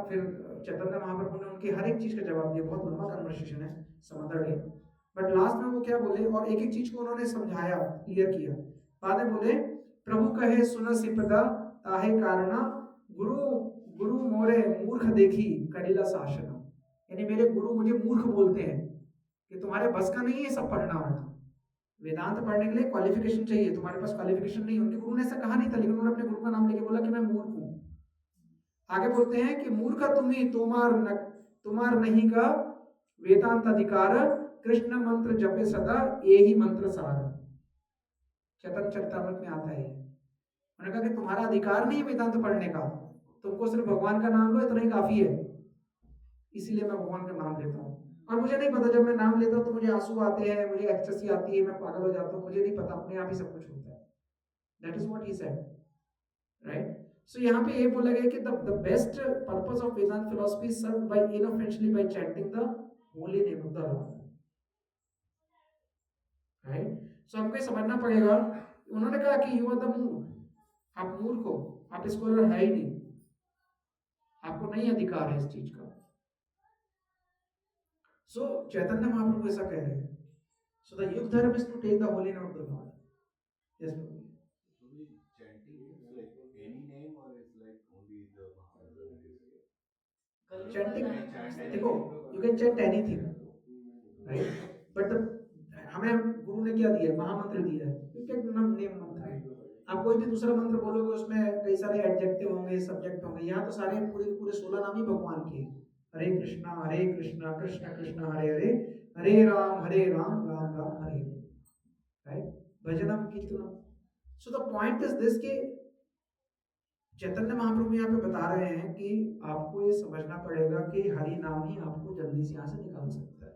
फिर चैतन्य महाप्रभु ने उनकी हर एक चीज का जवाब दिया। बहुत लंबा कन्वर्सेशन है, some other day. But last में वो क्या बोले, और एक एक चीज को उन्होंने समझाया, क्लियर किया। बाद में बोले, प्रभु कहे सुन सिपदा ताहे कारणा, गुरु गुरु मोरे मूर्ख देखी कलिला शासना। यानी मेरे गुरु मुझे मूर्ख बोलते हैं कि तुम्हारे बस का नहीं है सब पढ़ना वढ़ना। वेदांत पढ़ने के लिए क्वालिफिकेशन चाहिए, तुम्हारे पास क्वालिफिकेशन नहीं। उनके गुरु ने ऐसा कहा नहीं था, लेकिन उन्होंने अपने गुरु का नाम लेके बोला कि मैं मूर्ख हूँ। आगे बोलते हैं कि मूर्ख तुम्ही तुम्हार नहीं का वेदांत अधिकार, कृष्ण मंत्र जपे सदा यही मंत्र सार। चैतन्य चरितामृत में आता है। उन्होंने कहा कि तुम्हारा अधिकार नहीं है वेदांत पढ़ने का, तुमको सिर्फ भगवान का नाम लो, इतना ही काफी है। इसीलिए मैं भगवान का नाम लेता हूँ। और मुझे नहीं पता, जब मैं नाम लेता हूँ तो मुझे आंसू आते हैं, मुझे एक्सटेसी आती है, मैं पागल हो जाता हूँ, मुझे नहीं पता, अपने आप ही सब कुछ होता है। That is what he said, right? So यहाँ पे ये बोला गया कि the best purpose of Vedanta philosophy is served by inoffensively by chanting the holy name of the Lord, right? So हमको समझना पड़ेगा। उन्होंने कहा कि यू आर द मूर्ख, आप मूर्ख हो, आप स्कॉलर है ही नहीं, आपको नहीं अधिकार है इस चीज का। सो चैतन्य महाप्रभु ऐसा कह रहे हैं। सो the yuga dharma is to take the holy name of the lord. Yes Prabhu. Chanting is like any name or it's like only the Mahamantra that is here? Chanting देखो, you can chant anything, right? But हमें गुरु ने क्या दिया? महामंत्र दिया है। You can name मंत्र। आप कोई भी दूसरा मंत्र बोलोगे उसमें कई सारे एडजेक्टिव होंगे, सब्जेक्ट होंगे। यहाँ तो सारे पूरे 16 नाम ही भगवान के। हरे कृष्णा कृष्ण कृष्ण हरे हरे, हरे राम राम राम हरे हरे, राइट? भजनम कीर्तनम। So the point is this कि चैतन्य महाप्रभु यहाँ पे बता रहे हैं कि आपको ये समझना पड़ेगा कि हरि नाम ही आपको जल्दी से यहाँ से निकाल सकता है।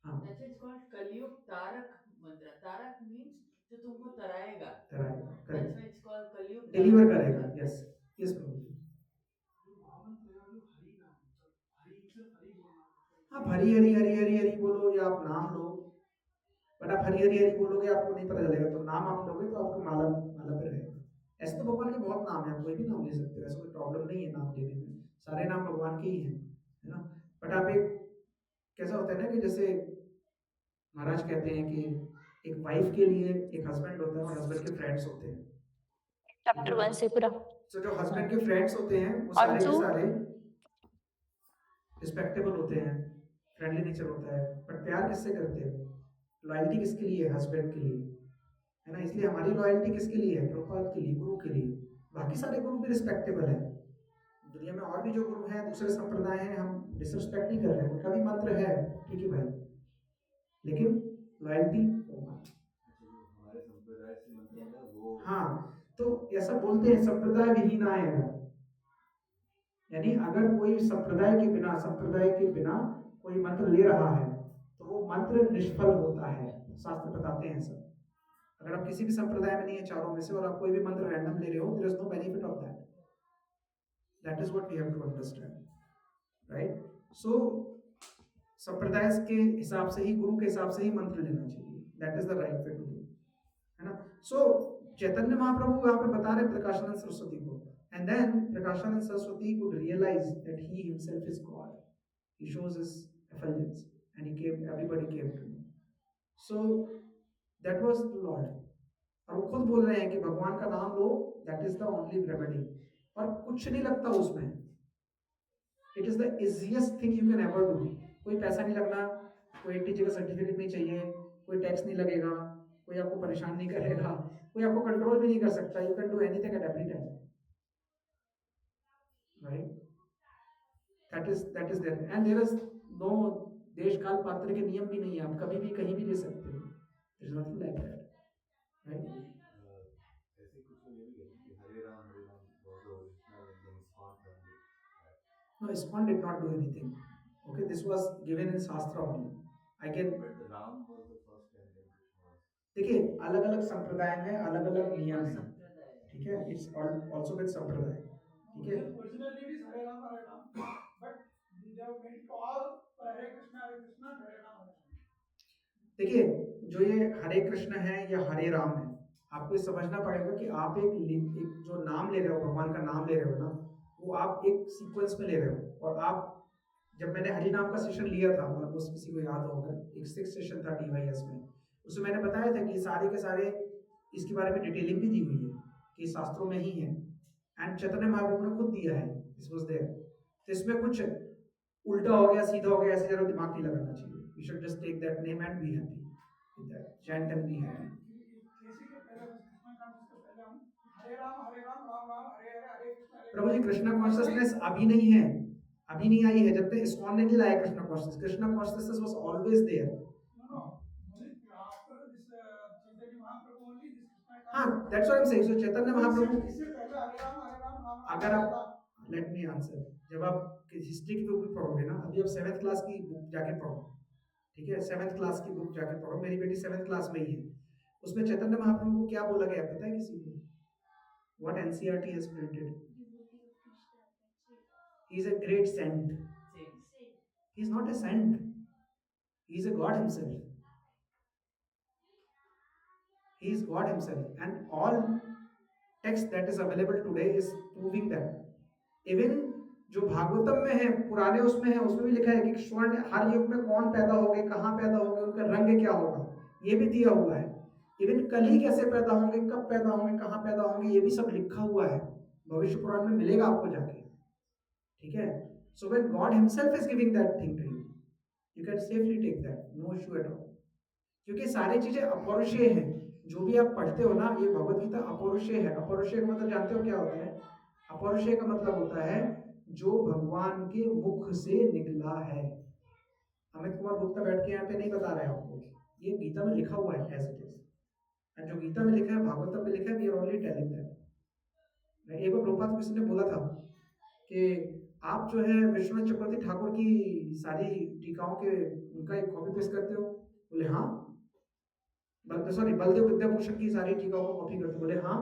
हाँ, That's it's called कलयुग तारक मंत्र. तारक means जो तुमको तराएगा. तराएगा, That's why it's called कलयुग. डिलीवर करेगा। यस यस प्रभु जी। आप हरी हरी हरी हरी हरी बोलो या आप नाम लो, बट आप हरी हरी हरी बोलोगे आपको नहीं पता चलेगा। तो नाम आप लोगे तो आपको माला माला पे रहेगा। ऐसे तो भगवान के बहुत नाम है, कोई भी नाम ले सकते हो, ऐसा कोई प्रॉब्लम नहीं है नाम लेने में, सारे नाम भगवान के ही हैं, है ना? बट आप एक कैसा होता है ना कि जैसे महाराज कहते हैं कि एक वाइफ के लिए एक हस्बैंड होता है और हस्बैंड के फ्रेंड्स होते हैं। चैप्टर 1 से पूरा। तो जो हस्बैंड के फ्रेंड्स होते हैं वो सारे के सारे रिस्पेक्टेबल होते हैं, फ्रेंडली नेचर होता है। बट प्यार किससे करते हैं? लॉयल्टी किसके लिए है? हस्बैंड के लिए, है ना? इसलिए हमारी लॉयल्टी किसके लिए है? प्रभुपाद के लिए, गुरु के लिए। बाकी सारे गुरु भी रिस्पेक्टेबल है। दुनिया में और भी जो गुरु हैं, दूसरे संप्रदाय हैं, हम डिसरिस्पेक्ट नहीं कर रहे हैं, उनका भी मंत्र है, ठीक है भाई, लेकिन लॉयल्टी हमारे संप्रदाय से मंत्र है वो। हाँ, तो ऐसा बोलते हैं संप्रदाय विहीन आएगा, यानी अगर कोई संप्रदाय के बिना कोई मंत्र ले रहा है तो वो मंत्र निष्फल होता है। शास्त्र बताते हैं सब। अगर आप किसी भी संप्रदाय में नहीं है चारों में से और आप कोई भी मंत्र रैंडम ले रहे हो, there is no benefit of that. That is what we have to understand, right? So संप्रदाय के हिसाब से ही, गुरु के हिसाब से ही मंत्र लेना चाहिए। That is the right way to do, है ना? सो चैतन्य महाप्रभु यहाँ पे बता रहे प्रकाशानंद सरस्वती को, and then Prakashananda Saraswati could realize that he himself is God. He shows his effulgence and everybody came to him. So that was the Lord. और वो खुद बोल रहे हैं कि भगवान का नाम लो, that is the only remedy. और कुछ नहीं लगता उसमें। It is the easiest thing you can ever do. कोई पैसा नहीं लगना, कोई टीचर का सर्टिफिकेट नहीं चाहिए, कोई टैक्स नहीं लगेगा, कोई आपको परेशान नहीं करेगा, कोई आपको कंट्रोल भी नहीं कर सकता। You can do anything at every time. right? That is there, and there is no देश काल पात्र के नियम भी नहीं है, आप कभी भी कहीं भी ले सकते हो. There is nothing like that, right? ऐसे कुछ तो ये भी कहते हैं कि हरे Ram was the original and then ISKCON turned it. No, ISKCON did not do anything. Okay, this was given in Shastra only. I can But Ram was the first and then Krishna was. देखिए अलग अलग संप्रदाय में अलग अलग नियम है, संप्रदाय ठीक है. इट्स ऑल्सो विद संप्रदाय, ठीक है. Originally it is Hare Ram, but they have made it all Hare Krishna, and Hare Ram, Hare Ram. देखिए जो ये हरे कृष्ण है या हरे राम है, आपको ये समझना पड़ेगा कि आप एक जो नाम ले रहे हो, भगवान का नाम ले रहे हो ना, वो आप एक सीक्वेंस में ले रहे हो. और आप जब मैंने हरि नाम का सेशन लिया था, ऑलमोस्ट किसी को याद होगा, एक 6 सेशन था DYS में, उसमें मैंने बताया था कि सारे के सारे इसके बारे में डिटेलिंग भी दी हुई है कि शास्त्रों में ही है, एंड चैतन्य महाप्रभु ने खुद दिया है, दिस वाज देयर. तो इसमें कुछ उल्टा हो गया, सीधा हो गया, ऐसे जरा दिमाग नहीं लगाना चाहिए. You should just take that name and be happy with that. Chant and be happy. केसी के पहले कृष्ण का जिसके पहले हम हरे राम, राम राम, हरे हरे, हरे कृष्ण, हरे प्रभु जी कृष्णा कॉन्शियसनेस अभी नहीं है, अभी नहीं आई है. जब तक ISKCON ने नहीं लाया Krishna consciousness was always there. No, only after this Chaitanya Mahaprabhu only this Krishna हाँ, that's what I'm saying. So Chaitanya Mahaprabhu, इससे पहले हरे राम, राम अगर आप लेट मी आंसर, जब आप हिस्ट्री की बुक भी पढ़ोगे ना, अभी आप 7th क्लास की बुक जाके पढ़ो, ठीक है. 7th क्लास की बुक जाके पढ़ो, मेरी बेटी 7th क्लास में ही है. उसमें चैतन्य महाप्रभु को क्या बोला गया पता है किसी को? What NCERT has printed? He is a great saint. He is not a saint. He is a God himself. He is God himself, and all text that is available today is proving that. Even जो भागवतम में है, पुराने उसमें है, उसमें भी लिखा है कि स्वर्ण हर युग में कौन पैदा होंगे, कहाँ पैदा होंगे, उनका रंग क्या होगा, ये भी दिया हुआ है. इवन कली कैसे पैदा होंगे, कब पैदा होंगे, कहाँ पैदा होंगे, ये भी सब लिखा हुआ है. भविष्य पुराण में मिलेगा आपको जाके, ठीक है. So when god himself is giving that thing to you, you can safely take that, no issue at all. क्योंकि सारी चीजें अपौरुषेय हैं. जो भी आप पढ़ते हो ना, ये भगवत गीता अपौरुषेय है. अपौरुषेय का मतलब जानते हो क्या होता है? अपौरुषेय का मतलब होता है जो भगवान के मुख से निकला है. अमित कुमार गुप्ता बैठ के यहाँ पे नहीं बता रहे हैं आपको, ये गीता में लिखा हुआ है एज इट इज. एंड जो गीता में लिखा है, भागवतम में लिखा है, we are only telling that. एक बार प्रभुपाद किसी ने बोला था कि आप जो है विश्वनाथ चक्रवर्ती ठाकुर की सारी टीकाओं के उनका एक कॉपी पेस्ट करते हो. बोले हाँ. बलदेव विद्याभूषण की सारी टीकाओं को कॉपी करते. बोले हाँ.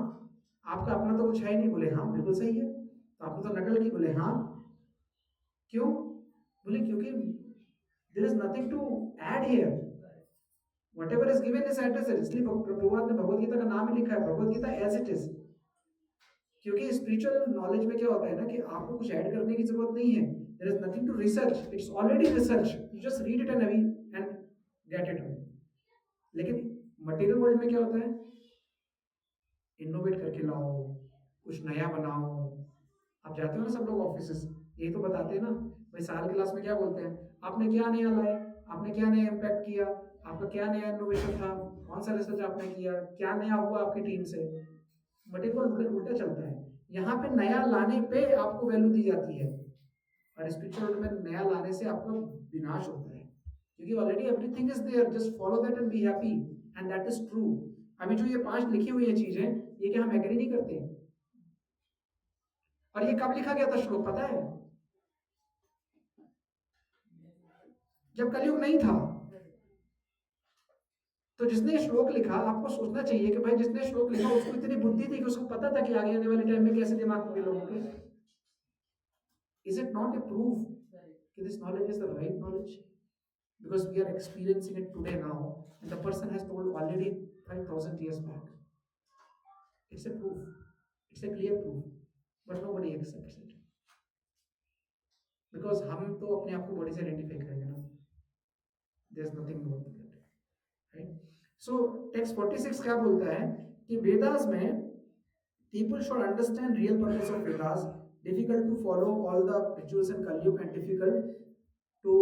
आपका अपना तो कुछ है ही नहीं. बोले हाँ बिल्कुल सही है. तो आपने तो नकल की. बोले हाँ. क्यों? बोले क्योंकि there is nothing to add here, whatever is given is at is. इसलिए प्रभुपाद ने भगवत गीता का नाम ही लिखा है Bhagavad Gita as it is. क्योंकि स्पिरिचुअल नॉलेज में क्या होता है ना कि आपको कुछ ऐड करने की जरूरत नहीं है. There is nothing to research, it's already research. You just read it and get it. लेकिन मटेरियल वर्ल्ड में क्या होता है? इनोवेट करके लाओ, कुछ नया बनाओ. आप जाते हो ना सब लोग ऑफिसेस, यही तो बताते हैं ना भाई. साल क्लास में क्या बोलते हैं? आपने क्या नया लाए, आपने क्या नया इम्पैक्ट किया, आपका क्या नया इनोवेशन था, कौन सा रिसर्च आपने किया, क्या नया हुआ आपकी टीम से. मटेरियल उल्टा चलता है. यहाँ पे नया लाने पे आपको वैल्यू दी जाती है, और स्पिरिचुअल वर्ल्ड में नया लाने से आपका विनाश होता है. क्योंकि already everything is there, just follow that and be happy, and that is true. अभी जो ये 5 लिखी हुई है चीजें, ये क्या हम एग्री नहीं करते? और ये कब लिखा गया था श्लोक पता है? जब कलयुग नहीं था. तो जिसने श्लोक लिखा, आपको सोचना चाहिए कि भाई जिसने श्लोक लिखा उसको इतनी बुद्धि थी कि उसको पता था कि आगे आने वाले टाइम में कैसे दिमाग होंगे लोगों के. Is it not a proof कि this knowledge is the right knowledge? Because we are experiencing it today now, and the person has told already 5,000 years back. It's a proof. It's a clear proof. But nobody accepts it. Because हम तो अपने आप को body से identify करेंगे ना. There's nothing more than that. Right? So text 46 क्या बोलता है कि वेदास में people should understand real purpose of Vedas. Difficult to follow all the rituals in Kali Yuga and difficult to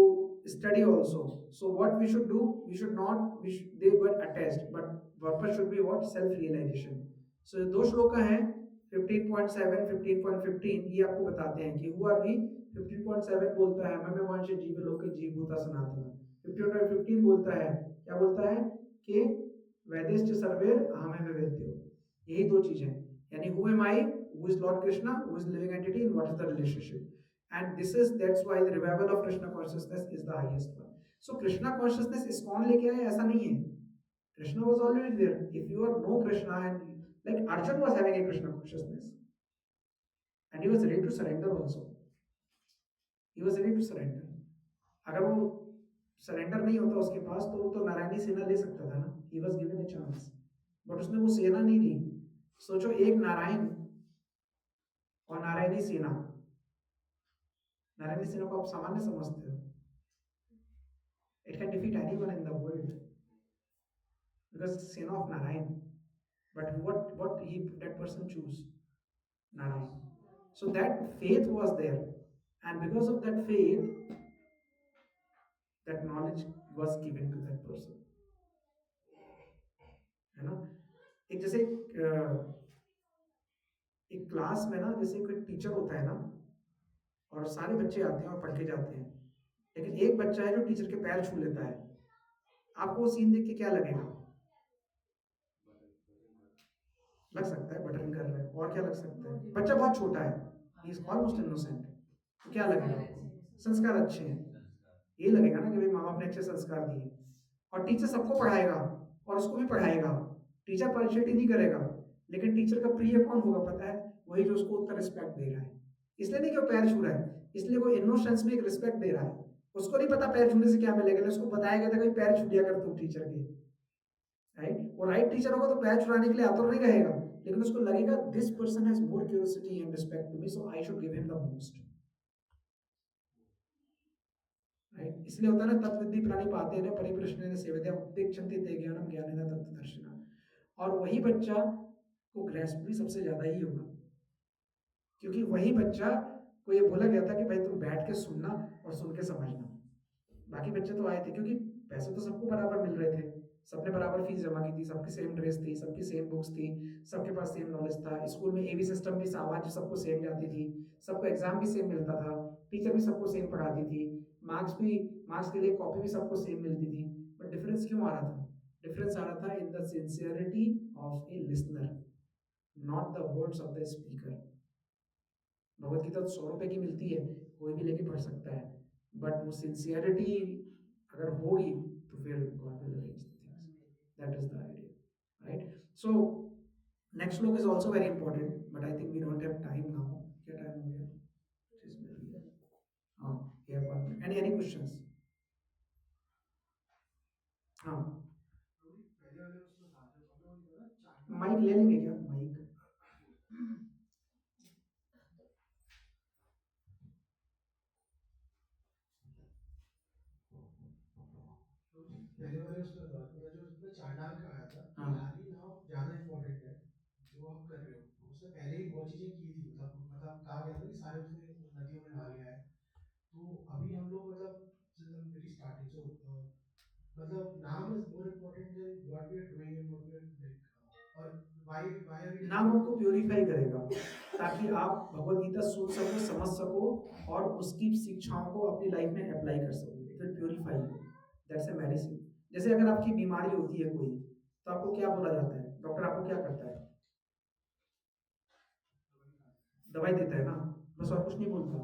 study also. So what we should do? We should not. They got attached, but purpose should be what? Self-realization. So 2 श्लोक हैं 15.7 15.15 ये आपको बताते हैं कि who are we. 15.7 बोलता है मम वांश जीव लोके जीवभूता सनातन। 15.15 बोलता है, क्या बोलता है कि वैदेश्च सर्वेर अहमेव वेद्यो। यही दो चीजें, यानी who am I, who is lord Krishna, who is living entity, and what is the relationship. And this is that's why the revival of Krishna consciousness is the highest one. So Krishna consciousness ISKCON लेके आए ऐसा नहीं है, Krishna was already there. If you are no Krishna and like Arjun was having a Krishna consciousness and he was ready to surrender also. He was ready to surrender. अगर वो surrender नहीं होता उसके पास तो वो तो नारायणी सेना ले सकता था ना। He was given a chance, but उसने वो सेना नहीं ली। सोचो एक नारायण और नारायणी सेना। नारायणी सेना को आप सामान्य समझते हो, it can defeat anyone in the world because it's सेना of Narayan. But what he that person choose? Narayan. So that faith was there, and because of that faith, that knowledge was given to that person, है ना। एक जैसे एक class में ना, जैसे कोई टीचर होता है ना और सारे बच्चे आते हैं और पढ़ के जाते हैं, लेकिन एक बच्चा है जो टीचर के पैर छू लेता है। आपको वो सीन देख के क्या लगेगा? लग सकता है बटन कर रहा है, और क्या लग सकता है? बच्चा बहुत छोटा है, ही इज ऑलमोस्ट इनोसेंट, तो क्या लगेगा आपको? संस्कार अच्छे हैं, ये लगेगा ना कि भाई माँ बाप ने अच्छे संस्कार दिए। और टीचर सबको पढ़ाएगा और उसको भी पढ़ाएगा, टीचर पार्शियलिटी नहीं करेगा, लेकिन टीचर का प्रिय कौन होगा पता है? वही जो उसको उतना रिस्पेक्ट दे रहा है। इसलिए नहीं कि वो पैर छू रहा है, इसलिए वो इनोसेंस में एक रिस्पेक्ट दे रहा है। उसको नहीं पता पैर छूने से क्या मिलेगा, उसको बताया गया था कि पैर छू दिया कर तुम टीचर के, राइट। वो राइट टीचर होगा तो पैर छुड़ाने के लिए आतुर नहीं रहेगा, लेकिन उसको लगेगा this person has more curiosity and respect to me, so I should give him the most, right. इसलिए होता है ना, तत्विद्धि प्राणी पाते हैं परिप्रश्न सेवते उपदेक्षन्ते ते ज्ञानम ज्ञानेन तत्त्वदर्शिना। और वही बच्चा को ग्रेस्प भी सबसे ज्यादा ही होगा, क्योंकि वही बच्चा को ये बोला गया था कि भाई तुम बैठ के सुनना और सुन के समझना। बाकी बच्चे तो आए थे क्योंकि पैसे तो सबको बराबर मिल रहे थे, सबने बराबर फीस जमा की थी, सबकी सेम ड्रेस थी, सबकी सेम बुक्स थी, सबके पास सेम नॉलेज था। स्कूल में एवी सिस्टम भी आवाज सबको सेम जाती थी, सबको एग्जाम भी सेम मिलता था, टीचर भी सबको सेम पढ़ाती थी, मार्क्स के लिए कॉपी भी सबको सेम मिलती थी। बट डिफरेंस क्यों आ रहा था? डिफरेंस आ रहा था in the sincerity of a listener, not the words of the speaker. Bhagavad Gita तो 100 रुपए की मिलती है, कोई भी लेके पढ़ सकता है, बट वो सिंसियरिटी अगर होगी तो फिर God will arrange the things. That is the idea, right. So next श्लोक is also very important, but I think we don't have time now. क्या टाइम हो गया? हाँ, ये अपन एनी क्वेश्चंस? हाँ, माइक ले लेंगे क्या? माइक पहले वाले उसमें था पूरा जो उसमें चांडाल का आया था, हाँ। आदि नाव ज्यादा इम्पोर्टेंट है जो आप कर रहे हो। उसने पहले ही बहुत चीजें की थी, मतलब कहा गया था कि सारे उसने नदियों में नहा लिया है। तो अभी हम लोग मतलब वेरी स्टार्टिंग, सो मतलब नाम is more important than what we are doing and what we are like, और व्हाई आर वी। नाम आपको प्योरीफाई करेगा ताकि आप भगवत गीता सुन सको, समझ सको और उसकी शिक्षाओं को अपनी लाइफ में अप्लाई कर सको। It will purify you, that's a medicine. जैसे अगर आपकी बीमारी होती है कोई, तो आपको क्या बोला जाता है? डॉक्टर आपको क्या करता है? दवाई देता है ना, बस और कुछ नहीं बोलता।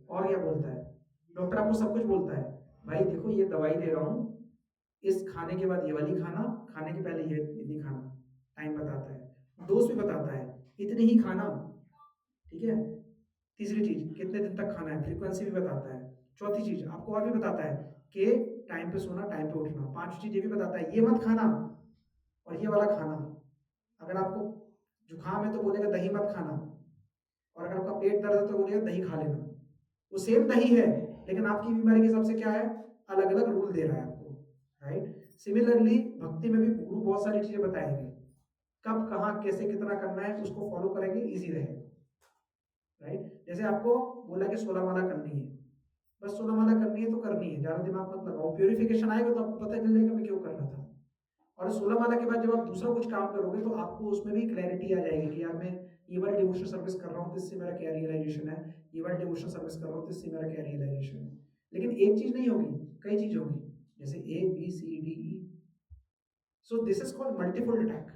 और क्या बोलता है? डॉक्टर आपको सब कुछ बोलता है, भाई देखो ये दवाई दे रहा हूँ, इस खाने के बाद ये वाली खाना, खाने के पहले ये इतनी खाना, टाइम बताता है, डोज भी बताता है, इतनी ही खाना, ठीक है। तीसरी चीज कितने दिन तक खाना है, फ्रीक्वेंसी भी बताता है। चौथी चीज आपको और भी बताता है कि टाइम पे सोना, टाइम पे उठना। पांचवी चीज ये भी बताता है ये मत खाना और ये वाला खाना। अगर आपको जुकाम है तो बोलेगा दही मत खाना, और अगर आपका पेट दर्द है तो बोलेगा दही खा लेना। वो सेम दही है, लेकिन आपकी बीमारी के हिसाब से क्या है, अलग अलग रूल दे रहा है आपको, राइट। सिमिलरली भक्ति में भी गुरु बहुत सारी चीजें बताएंगे, कब कहाँ कैसे कितना करना है, उसको फॉलो करेंगे, इजी रहेगा, राइट। जैसे आपको बोला कि 16 माला करनी है, बस 16 माला करनी है तो करनी है, ज्यादा दिमाग मत लगाओ। प्योरिफिकेशन आएगा तो आपको पता चल जाएगा मैं क्यों कर रहा था। और 16 माला के बाद जब आप दूसरा कुछ काम करोगे तो आपको उसमें भी क्लैरिटी आ जाएगी कि यार मैं ये वाला डिवोशनल सर्विस कर रहा हूँ तो इससे मेरा क्या रियलाइजेशन है, ये वाला डिवोशनल सर्विस कर रहा हूँ तो इससे मेरा क्या रियलाइजेशन है। लेकिन एक चीज नहीं होगी, कई चीज होगी, जैसे ABCDE। So this is called multiple attack.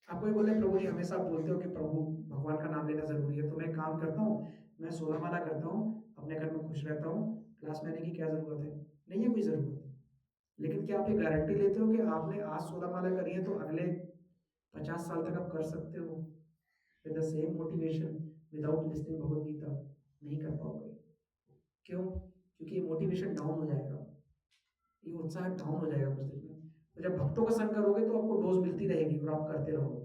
आपको ये बोले प्रभु जी हमेशा आप बोलते हो कि प्रभु भगवान का नाम लेना जरूरी है, तो मैं काम करता हूँ, मैं 16 माला करता हूँ, अपने घर में खुश रहता हूँ, क्लास में आने की क्या जरूरत है? नहीं है कोई जरूरत। लेकिन क्या आप ये गारंटी लेते हो कि आपने आज 16 माला करी है तो अगले 50 साल तक आप कर सकते हो with the same motivation without listening Bhagavad Gita? नहीं कर पाओगे। क्यों? क्योंकि ये मोटिवेशन डाउन हो जाएगा, ये उत्साह डाउन हो जाएगा कुछ दिन में। तो जब भक्तों का संग करोगे तो आपको डोज मिलती रहेगी और आप करते रहोगे,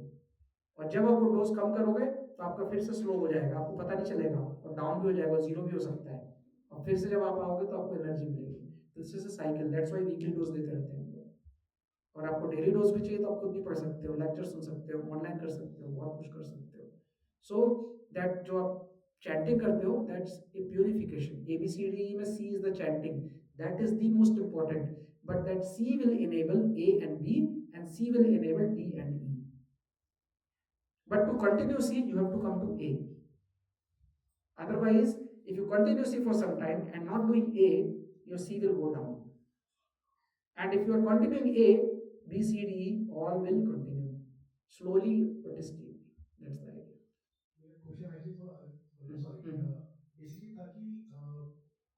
और जब आप वो डोज कम करोगे तो आपका फिर से स्लो हो जाएगा, आपको पता नहीं चलेगा और डाउन भी हो जाएगा, जीरो भी हो सकता है, और फिर से जब आप आओगे तो आपको एनर्जी मिलेगी। तो this is a cycle, that's why weekly dose देते रहते हैं हम लोग। और आपको डेली डोज भी चाहिए तो आप खुद भी पढ़ सकते हो, लेक्चर सुन सकते हो, ऑनलाइन कर सकते हो, बहुत कुछ कर सकते हो। सो दैट जो आप चैंटिंग करते हो दैट्स ए प्यूरिफिकेशन। ABCD में C is the chanting, that is the most important, but that C will enable A and B and C will enable D and E. But to continue C, you have to come to A. Otherwise, if you continue C for some time and not doing A, your C will go down. And if you are continuing A, B, C, D, E, all will continue. Slowly but steadily. That's the idea. मेरा question actually थोड़ा sorry basically था कि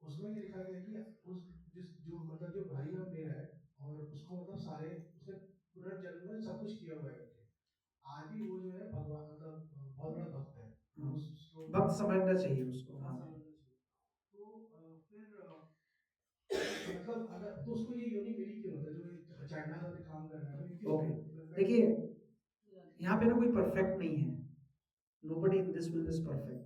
उसमें ये लिखा गया कि उस जो मतलब जो हरि नाम ले रहा है और उसको मतलब सारे उसने पुनर्जन्म में सब कुछ किया हुआ है करके, आज भी वो जो है भगवान मतलब बहुत बड़ा भक्त है। हाँ। उस श्लोक भक्त समझना चाहिए उसको। हाँ हाँ। समझना चाहिए। तो फिर मतलब अगर तो उसको ये योनि मिली क्यों, मतलब जो ये चंडाल वाले काम कर रहा है तो ये क्यों ओके, मतलब देखिए यहाँ पे ना कोई परफेक्ट नहीं है, nobody in this world is perfect।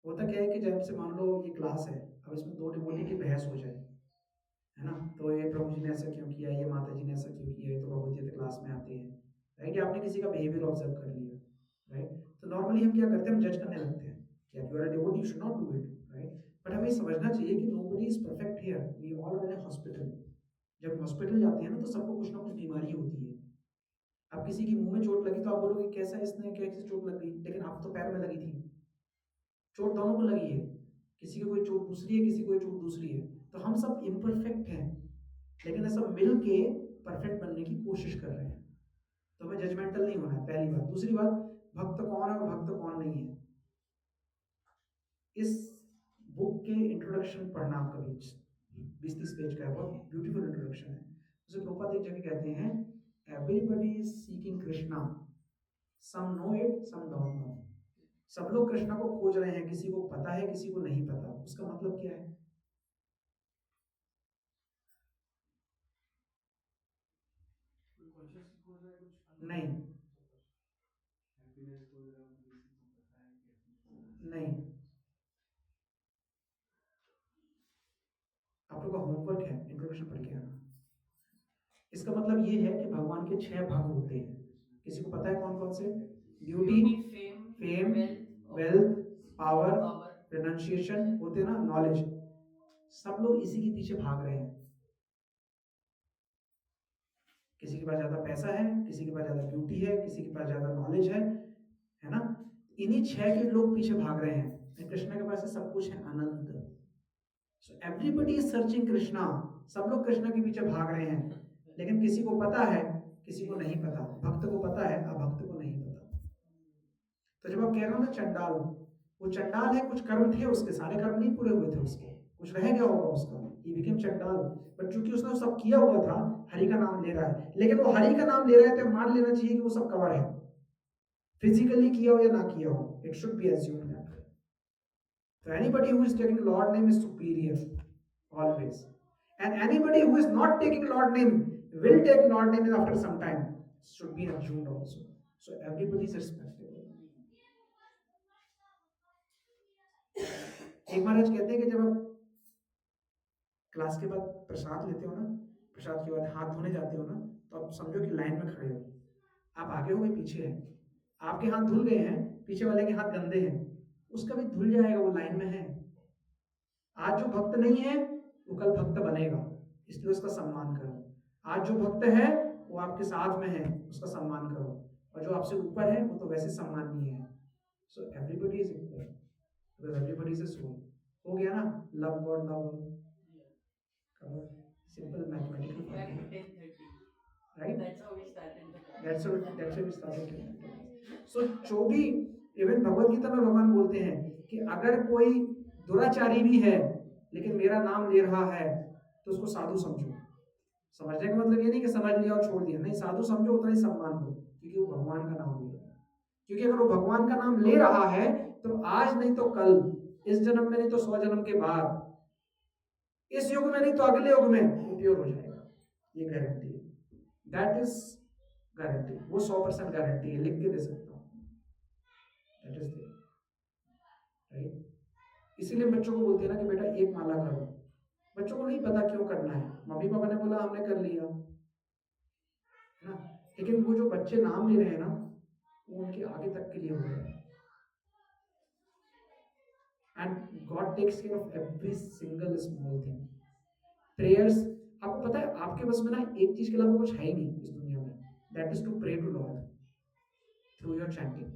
होता क्या है कि जब से मान लो ये क्लास है, अब इसमें दो डिवोटी की बहस हो जाए, है ना, तो ये प्रभु जी ने ऐसा क्यों किया, ये माता जी ने ऐसा क्यों किया, ये तो भगवत गीता क्लास में आते हैं, राइट? या आपने किसी का बिहेवियर ऑब्जर्व कर लिया, राइट? तो नॉर्मली हम क्या करते हैं, हम जज करने लगते हैं कि you are a devotee, you should not do it, right? But हमें समझना चाहिए कि nobody is perfect here, we all are in a hospital. जब हॉस्पिटल जाते हैं ना तो सबको कुछ ना कुछ बीमारी होती है। अब किसी की मुंह में चोट लगी तो आप बोलोगे कैसा इसने कैसे चोट लग गई, लेकिन आप तो पैर में लगी थी, चोट दोनों को लगी है, किसी की कोई चोट दूसरी है, किसी कोई चोट दूसरी है। तो हम सब इम्परफेक्ट हैं, लेकिन ऐसा मिल के परफेक्ट बनने की कोशिश कर रहे हैं। तो हमें जजमेंटल नहीं होना है, पहली बात। दूसरी बात, भक्त कौन है और भक्त कौन नहीं है, इस बुक के इंट्रोडक्शन पढ़ना आप कभी, 20-30 पेज का है, बहुत ब्यूटीफुल इंट्रोडक्शन है। उसे प्रभुपाद एक जगह कहते हैं, everybody is seeking Krishna, some know it some don't know. सब लोग कृष्णा को खोज रहे हैं, किसी को पता है किसी को नहीं पता। उसका मतलब क्या है? कोई कॉन्शियसली खोज रहा है, कुछ नहीं, हैप्पीनेस खोज रहा है तो किसी को पता है कि happiness नहीं, आप लोग का होमवर्क है इंट्रोडक्शन पढ़ के आना। इसका मतलब ये है कि भगवान के 6 भाग होते हैं, किसी को पता है कौन कौन से? Beauty, fame, wealth, power, pronunciation होते हैं ना, नॉलेज। सब लोग इसी के पीछे भाग रहे हैं। किसी के पास ज्यादा पैसा है, किसी के पास ज्यादा ब्यूटी है, किसी के पास ज्यादा नॉलेज है ना? इन्हीं 6 के लोग पीछे भाग रहे हैं। कृष्णा के पास सब कुछ है, अनंत। So everybody is searching Krishna, सब लोग कृष्णा के पीछे भाग रहे हैं, लेकिन किसी को पता है किसी को नहीं पता। भक्त को पता है, अभक्त को नहीं पता। तो जब आप कह रहे हो ना चंडाल, वो चंडाल है, कुछ कर्म थे उसके, सारे कर्म नहीं पूरे हुए थे उसके, कुछ रह गया होगा उसका, ही बिकेम चंडाल। बट चूंकि उसने सब किया हुआ था, हरि का नाम ले रहा है, लेकिन वो हरि का नाम ले रहा है तो मान लेना चाहिए कि वो सब कवर है, फिजिकली किया हो या ना किया हो, it should be assumed that way. So anybody who is taking Lord name is superior always, and anybody who is not taking Lord name will take Lord name after some time, should be assumed also. So everybody is respectable. एक महाराज कहते हैं कि जब आप class के बाद प्रसाद लेते हो ना, प्रसाद के बाद हाथ धोने जाते हो ना, तो आप समझो कि लाइन में खड़े हो, आप आगे हो गए पीछे है, आपके हाथ धुल गए हैं, पीछे वाले के हाथ गंदे हैं, उसका भी धुल जाएगा, वो लाइन में है। आज जो भक्त नहीं है वो कल भक्त बनेगा, इसलिए उसका सम्मान करो। आज जो भक्त है वो आपके साथ में है उसका सम्मान करो, और जो आपसे ऊपर है वो तो वैसे सम्माननीय है। So everybody is equal because everybody is a soul. हो गया ना, love god love all, simple mathematical Back to formula, 10:30. Right? That's how we started the class. that's how we started. So जो भी इवन भगवत गीता में भगवान बोलते हैं कि अगर कोई दुराचारी भी है लेकिन मेरा नाम ले रहा है तो उसको साधु समझो। समझने का मतलब ये नहीं कि समझ लिया और छोड़ दिया, नहीं, साधु समझो, उतना ही सम्मान दो, क्योंकि वो भगवान का नाम ले रहा है। क्योंकि अगर वो भगवान का नाम ले रहा है तो आज नहीं तो कल, इस जन्म में नहीं तो 100 जन्म के बाद, इस युग में नहीं तो अगले युग में वो प्योर हो जाएगा, ये गारंटी है। दैट इज गारंटी, वो 100% गारंटी है, लिख के दे सकता हूँ। That is right. इसीलिए बच्चों को बोलते हैं ना कि बेटा एक माला करो। बच्चों को नहीं पता क्यों करना है, मम्मी पापा ने बोला हमने कर लिया ना, लेकिन वो जो बच्चे नाम ले रहे हैं ना वो उनके आगे तक के लिए हो रहा है। And god takes care of every single small thing. Prayers, आपको पता है आपके बस में ना एक चीज के अलावा कुछ है ही नहीं इस दुनिया में, that is to pray to lord through your chanting.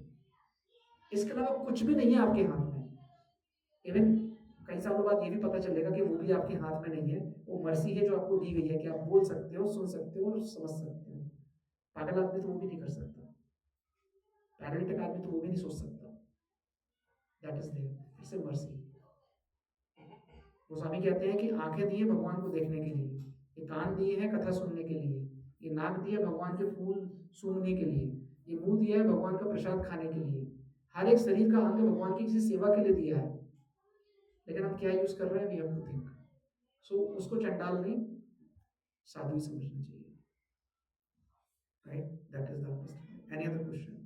इसके अलावा कुछ भी नहीं है आपके हाथ में। इवन कई सालों बाद ये भी पता चलेगा कि वो भी आपके हाथ में नहीं है, वो मर्सी है जो आपको दी गई है कि आप बोल सकते हो, सुन सकते हो और समझ सकते हो। पागल आदमी तो वो भी नहीं कर सकता, पैरालिटिक आदमी तो वो भी नहीं सोच सकता। That is there, it's a mercy. वो स्वामी कहते हैं कि आंखें दी है भगवान को देखने के लिए, ये कान दिए हैं कथा सुनने के लिए, ये नाक दिया है भगवान के फूल सूंघने के लिए, ये मुंह दिया है भगवान का प्रसाद खाने के लिए। हर एक शरीर का अंग भगवान की किसी सेवा के लिए दिया है, लेकिन हम क्या यूज कर रहे हैं, वी हैव टू थिंक। सो उसको चंडाल नहीं, साधु ही समझना चाहिए, right? That is the understanding. Any other question?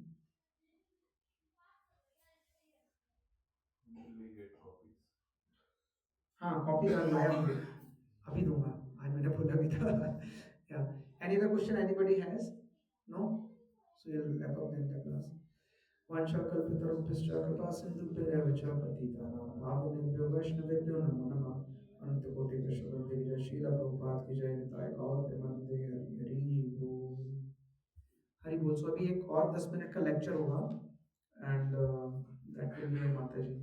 Will we get copies? हाँ, कॉपी कर लाया हूँ, अभी दूंगा, आज मैंने बोला भी था। या any other question anybody has? No? So will wrap up the class. वाञ्छाकल्पतरुभ्यश्च कृपा सिन्धुभ्येव च पतितानां पावनेभ्यो वैष्णवेभ्यो नमो नमः। अनंत कोटि विश्ववंदे जय श्रील प्रभुपाद की जय। निताय गौर प्रेमानंदे हरि हरि बोल, हरि बोल। सो अभी एक और 10 मिनट का लेक्चर होगा एंड दैट विल बी माता जी।